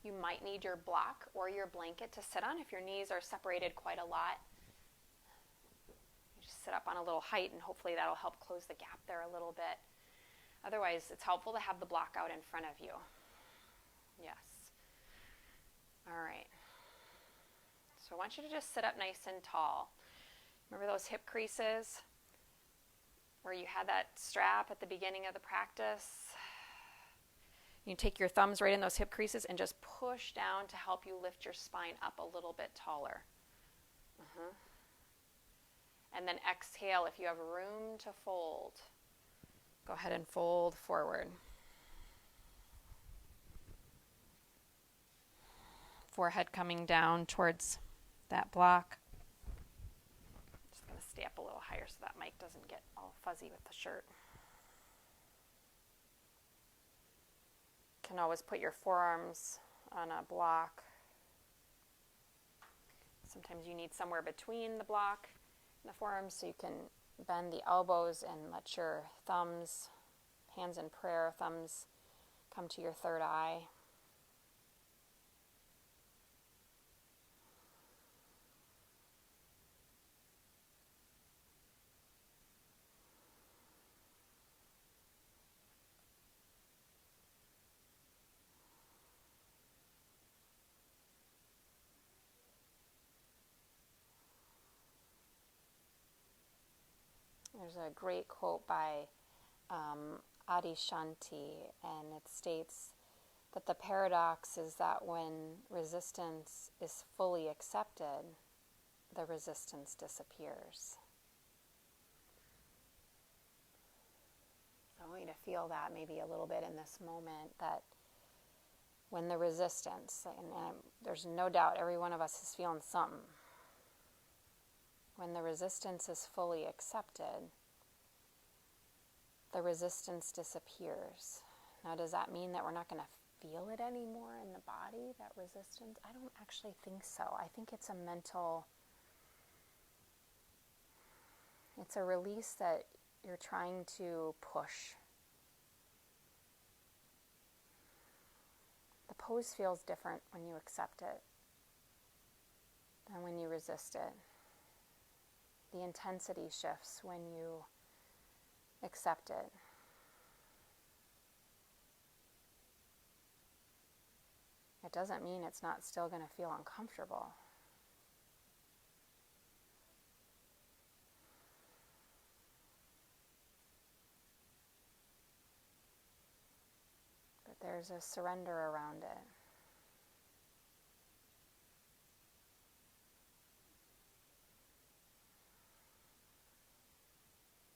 You might need your block or your blanket to sit on if your knees are separated quite a lot. You just sit up on a little height, and hopefully that'll help close the gap there a little bit. Otherwise, it's helpful to have the block out in front of you. Yes. All right. So I want you to just sit up nice and tall. Remember those hip creases where you had that strap at the beginning of the practice? You take your thumbs right in those hip creases and just push down to help you lift your spine up a little bit taller. And then exhale if you have room to fold. Go ahead and fold forward. Forehead coming down towards that block. Just going to stay up a little higher so that mic doesn't get all fuzzy with the shirt. You can always put your forearms on a block. Sometimes you need somewhere between the block and the forearms so you can bend the elbows and let your thumbs, hands in prayer, thumbs come to your third eye. There's a great quote by Adi Shanti, and it states that the paradox is that when resistance is fully accepted, the resistance disappears. I want you to feel that maybe a little bit in this moment, that when the resistance, and there's no doubt every one of us is feeling something, when the resistance is fully accepted, the resistance disappears. Now, does that mean that we're not going to feel it anymore in the body, that resistance? I don't actually think so. I think it's a mental, it's a release that you're trying to push. The pose feels different when you accept it than when you resist it. The intensity shifts when you accept it. It doesn't mean it's not still going to feel uncomfortable. But there's a surrender around it.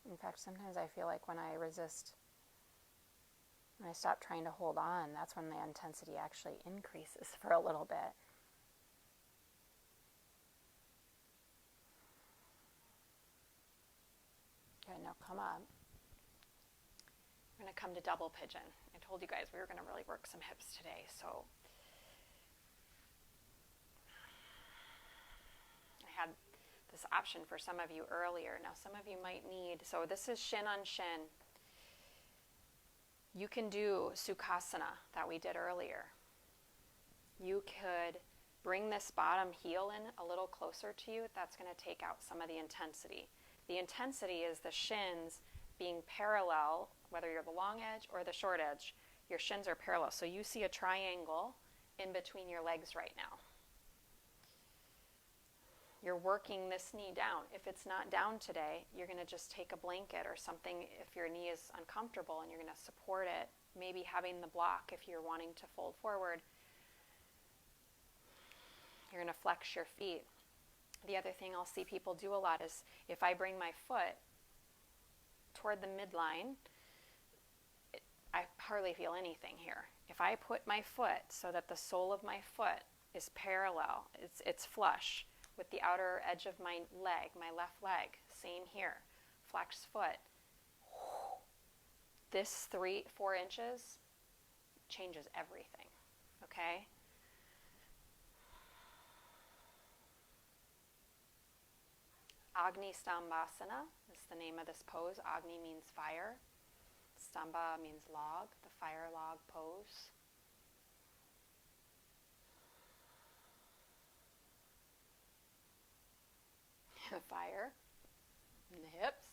In fact, sometimes I feel like when I resist, when I stop trying to hold on, that's when the intensity actually increases for a little bit. Okay, now come up. We're going to come to double pigeon. I told you guys we were going to really work some hips today, so I had this option for some of you earlier. Now some of you might need, so this is shin on shin. You can do Sukhasana that we did earlier. You could bring this bottom heel in a little closer to you. That's going to take out some of the intensity. The intensity is the shins being parallel, whether you're the long edge or the short edge. Your shins are parallel. So you see a triangle in between your legs right now. You're working this knee down. If it's not down today, you're going to just take a blanket or something if your knee is uncomfortable, and you're going to support it. Maybe having the block if you're wanting to fold forward. You're going to flex your feet. The other thing I'll see people do a lot is if I bring my foot toward the midline, I hardly feel anything here. If I put my foot so that the sole of my foot is parallel, it's flush with the outer edge of my leg, my left leg, same here, flex foot. This 3-4 inches changes everything, okay? Agni Stambhasana is the name of this pose. Agni means fire. Stamba means log, the fire log pose. The fire in the hips.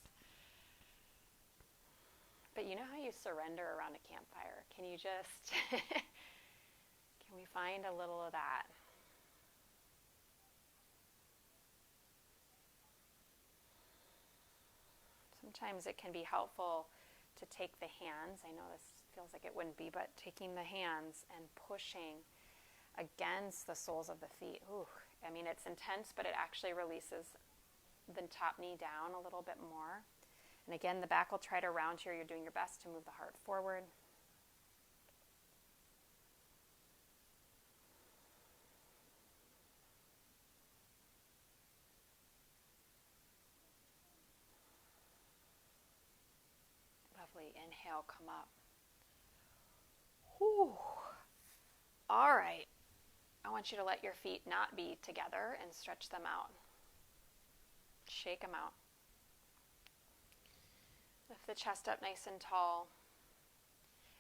But you know how you surrender around a campfire? Can you just, can we find a little of that? Sometimes it can be helpful to take the hands. I know this feels like it wouldn't be, but taking the hands and pushing against the soles of the feet. Ooh, I mean, it's intense, but it actually releases the top knee down a little bit more. And again, the back will try to round here. You're doing your best to move the heart forward. Lovely. Inhale, come up. Whew. All right. I want you to let your feet not be together and stretch them out. Shake them out. Lift the chest up nice and tall.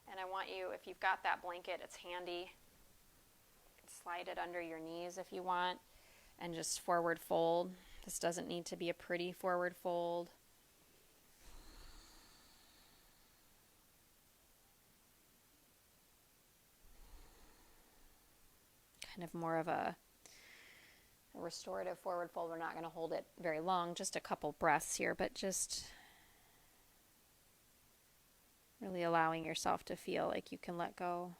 And I want you, if you've got that blanket, it's handy. You can slide it under your knees if you want. And just forward fold. This doesn't need to be a pretty forward fold. Kind of more of a restorative forward fold. We're not going to hold it very long, just a couple breaths here, but just really allowing yourself to feel like you can let go.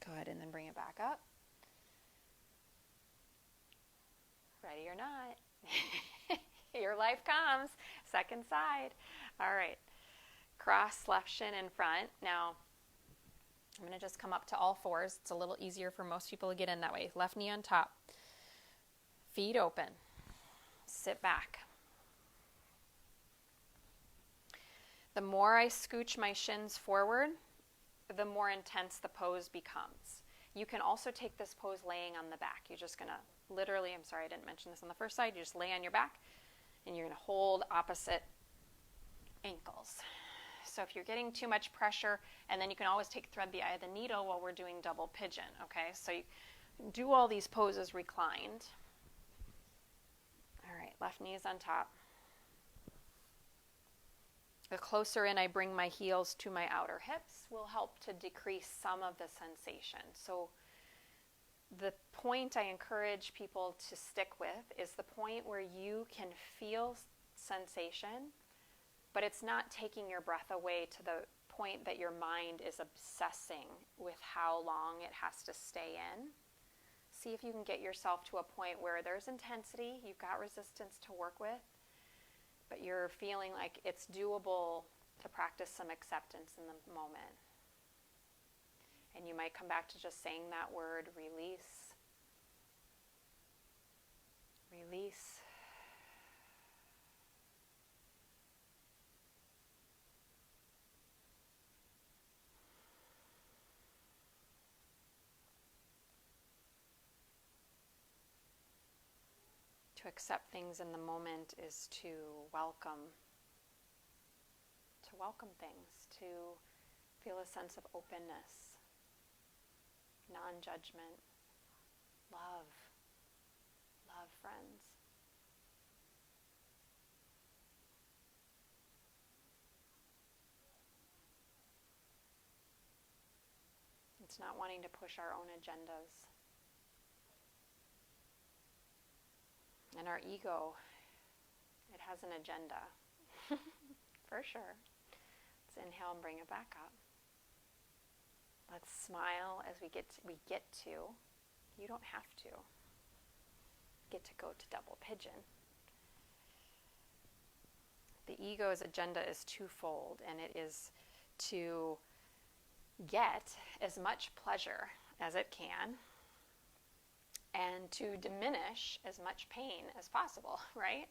Good, and then bring it back up. Ready or not, your life comes. Second side. All right. Cross left shin in front. Now, I'm going to just come up to all fours. It's a little easier for most people to get in that way. Left knee on top. Feet open. Sit back. The more I scooch my shins forward, the more intense the pose becomes. You can also take this pose laying on the back. You're just going to literally, I'm sorry I didn't mention this on the first side, you just lay on your back and you're going to hold opposite ankles. So if you're getting too much pressure, and then you can always thread the eye of the needle while we're doing double pigeon, okay? So you do all these poses reclined. All right, left knee is on top. The closer in I bring my heels to my outer hips will help to decrease some of the sensation. So the point I encourage people to stick with is the point where you can feel sensation, but it's not taking your breath away to the point that your mind is obsessing with how long it has to stay in. See if you can get yourself to a point where there's intensity, you've got resistance to work with, but you're feeling like it's doable to practice some acceptance in the moment. And you might come back to just saying that word, release. Release. To accept things in the moment is to welcome things, to feel a sense of openness, non-judgment, love, friends. It's not wanting to push our own agendas. And our ego, it has an agenda, for sure. Let's inhale and bring it back up. Let's smile as we get to, you don't have to, get to go to double pigeon. The ego's agenda is twofold, and it is to get as much pleasure as it can and to diminish as much pain as possible, right?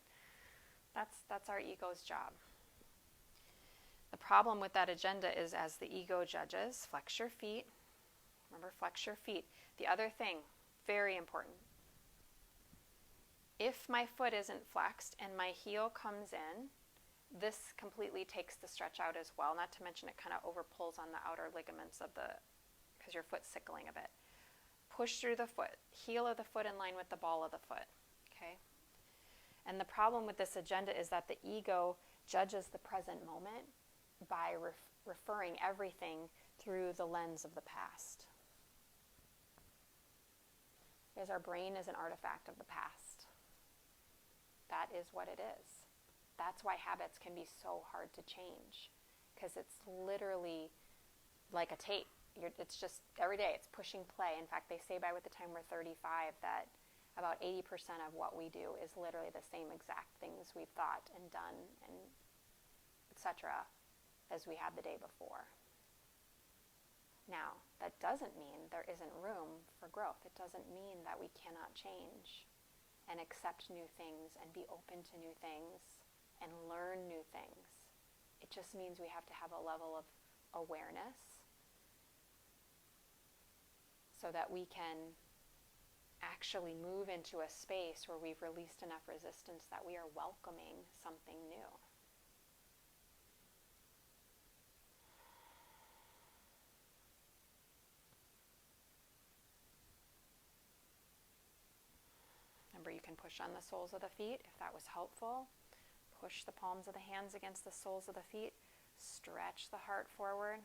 That's our ego's job. The problem with that agenda is as the ego judges, flex your feet. Remember, flex your feet. The other thing, Very important. If my foot isn't flexed and my heel comes in, this completely takes the stretch out as well. Not to mention it kind of over pulls on the outer ligaments of because your foot's sickling a bit. Push through the foot, heel of the foot in line with the ball of the foot, okay? And the problem with this agenda is that the ego judges the present moment by referring everything through the lens of the past. Because our brain is an artifact of the past. That is what it is. That's why habits can be so hard to change, because it's literally like a tape. It's just every day, it's pushing play. In fact, they say by the time we're 35 that about 80% of what we do is literally the same exact things we've thought and done and etc. as we had the day before. Now, that doesn't mean there isn't room for growth. It doesn't mean that we cannot change and accept new things and be open to new things and learn new things. It just means we have to have a level of awareness so that we can actually move into a space where we've released enough resistance that we are welcoming something new. Remember, you can push on the soles of the feet if that was helpful. Push the palms of the hands against the soles of the feet. Stretch the heart forward.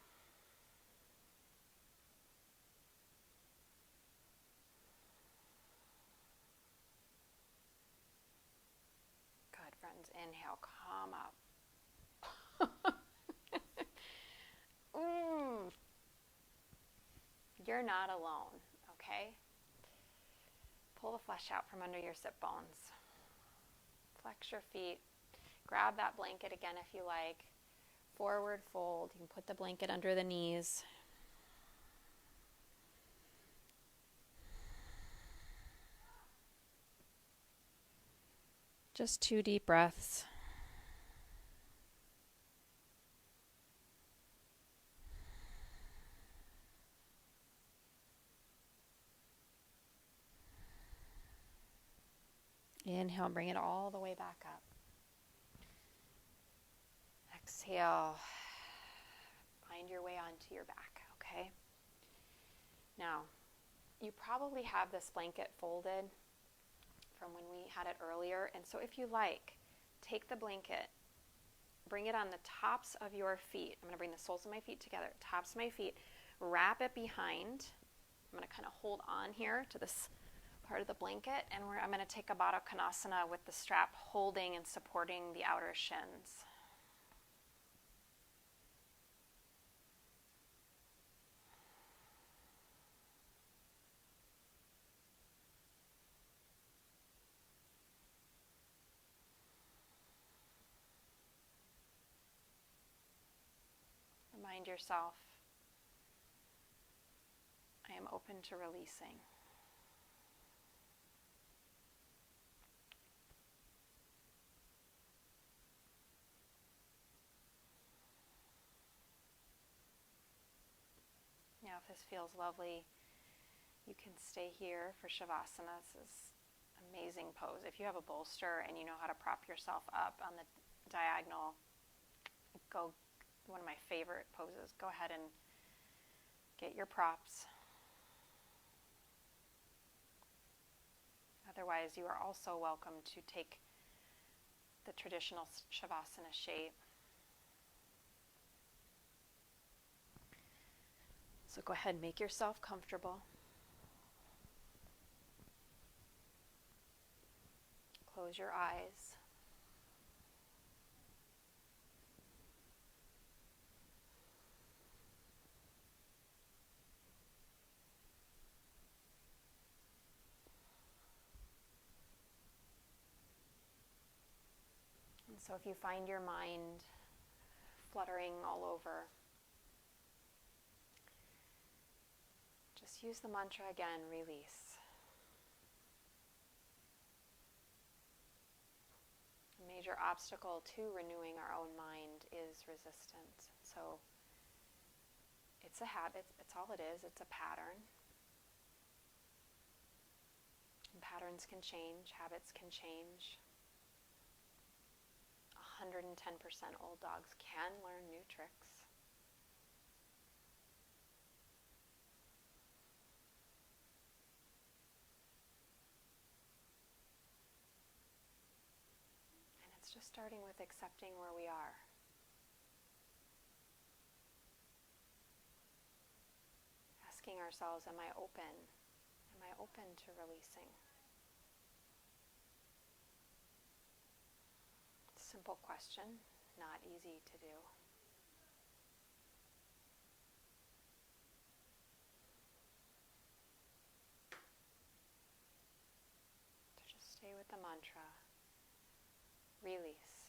Good, friends. Inhale, come up. You're not alone, okay? Pull the flesh out from under your sit bones. Flex your feet. Grab that blanket again if you like. Forward fold. You can put the blanket under the knees. Just 2 deep breaths. Inhale, bring it all the way back up. Exhale, find your way onto your back, okay? Now, you probably have this blanket folded from when we had it earlier, and so if you like, take the blanket, bring it on the tops of your feet. I'm going to bring the soles of my feet together, tops of my feet, wrap it behind. I'm going to kind of hold on here to this part of the blanket, and I'm going to take a Baddha Konasana with the strap holding and supporting the outer shins. Remind yourself, I am open to releasing. Now, if this feels lovely, you can stay here for Shavasana. This is an amazing pose. If you have a bolster and you know how to prop yourself up on the diagonal, go, one of my favorite poses. Go ahead and get your props. Otherwise, you are also welcome to take the traditional Shavasana shape. So go ahead and make yourself comfortable. Close your eyes. And so if you find your mind fluttering all over, just use the mantra again, release. A major obstacle to renewing our own mind is resistance. So it's a habit, it's all it is, it's a pattern. patterns can change, habits can change. 110% old dogs can learn new tricks. And it's just starting with accepting where we are. Asking ourselves, am I open? Am I open to releasing? Simple question, not easy to do. To just stay with the mantra, release.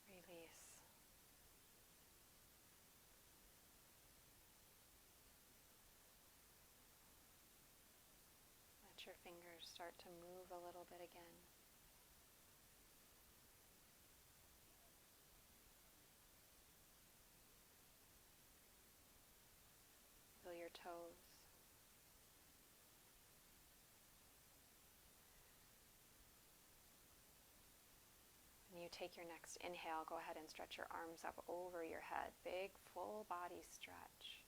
Release. Let your fingers start to move a little bit again. Feel your toes. When you take your next inhale, go ahead and stretch your arms up over your head. Big full body stretch.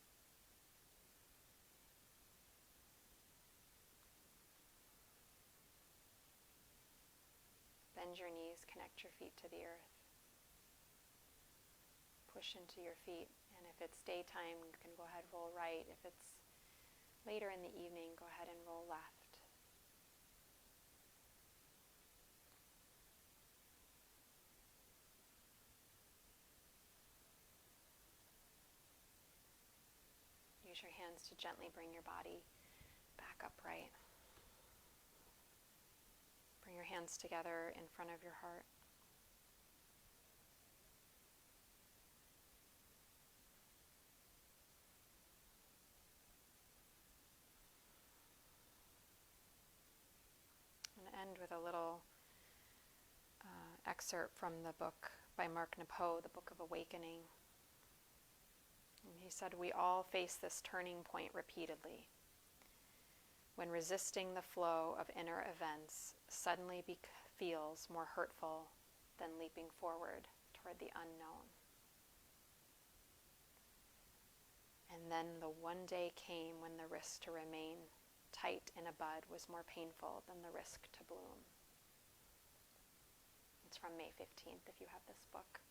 Bend your knees, connect your feet to the earth. Push into your feet, and if it's daytime, you can go ahead and roll right. If it's later in the evening, go ahead and roll left. Use your hands to gently bring your body back upright. Bring your hands together in front of your heart. I'm going to end with a little excerpt from the book by Mark Nepo, The Book of Awakening. He said, we all face this turning point repeatedly, when resisting the flow of inner events suddenly feels more hurtful than leaping forward toward the unknown. And then the one day came when the risk to remain tight in a bud was more painful than the risk to bloom. It's from May 15th, if you have this book.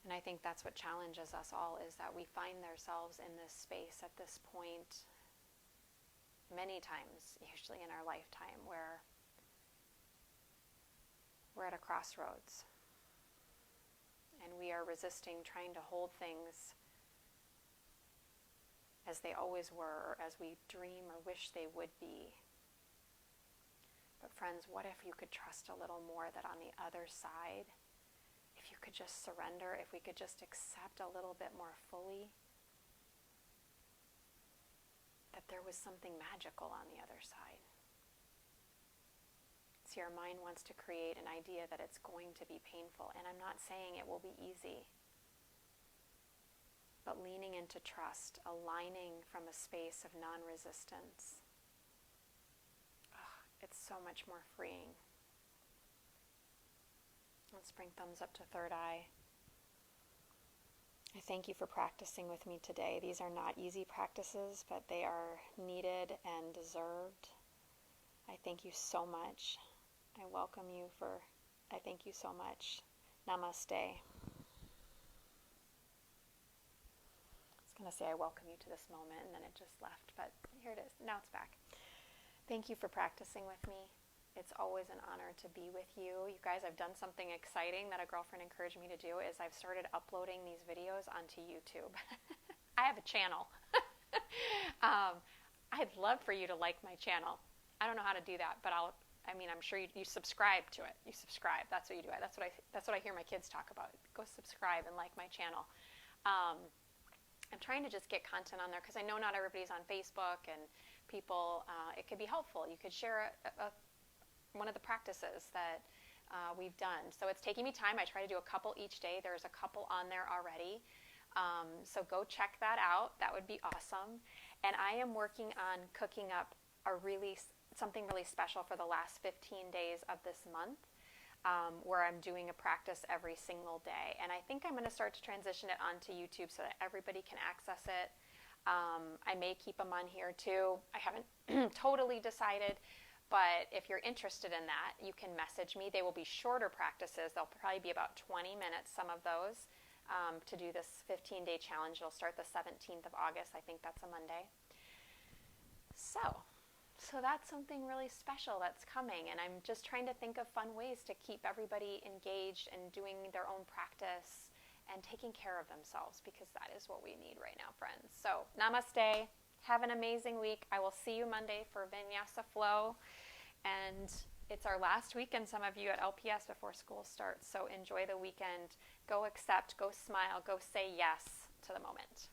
And I think that's what challenges us all, is that we find ourselves in this space at this point many times, usually in our lifetime, where we're at a crossroads and we are resisting trying to hold things as they always were, or as we dream or wish they would be. But friends, what if you could trust a little more that on the other side, if you could just surrender, if we could just accept a little bit more fully, that there was something magical on the other side. See, our mind wants to create an idea that it's going to be painful, and I'm not saying it will be easy, but leaning into trust, aligning from a space of non-resistance, it's so much more freeing. Let's bring thumbs up to third eye. I thank you for practicing with me today. These are not easy practices, but they are needed and deserved. I thank you so much. I thank you so much. Namaste. I was going to say I welcome you to this moment, and then it just left, but here it is. Now it's back. Thank you for practicing with me. It's always an honor to be with you. You guys, I've done something exciting that a girlfriend encouraged me to do, is I've started uploading these videos onto YouTube. I have a channel. I'd love for you to like my channel. I don't know how to do that, but I'm sure you subscribe to it. You subscribe. That's what you do. That's what I hear my kids talk about. Go subscribe and like my channel. I'm trying to just get content on there because I know not everybody's on Facebook, and people, it could be helpful. You could share one of the practices that we've done. So it's taking me time. I try to do a couple each day. There's a couple on there already. So go check that out. That would be awesome. And I am working on cooking up something really special for the last 15 days of this month, where I'm doing a practice every single day. And I think I'm going to start to transition it onto YouTube so that everybody can access it. I may keep them on here too. I haven't totally decided, but if you're interested in that, you can message me. They will be shorter practices. They'll probably be about 20 minutes, some of those, to do this 15-day challenge. It'll start the 17th of August. I think that's a Monday. So that's something really special that's coming, and I'm just trying to think of fun ways to keep everybody engaged and doing their own practice and taking care of themselves, because that is what we need right now, friends. So namaste. Have an amazing week. I will see you Monday for Vinyasa Flow, and it's our last weekend, some of you, at LPS before school starts. So enjoy the weekend. Go accept, go smile, go say yes to the moment.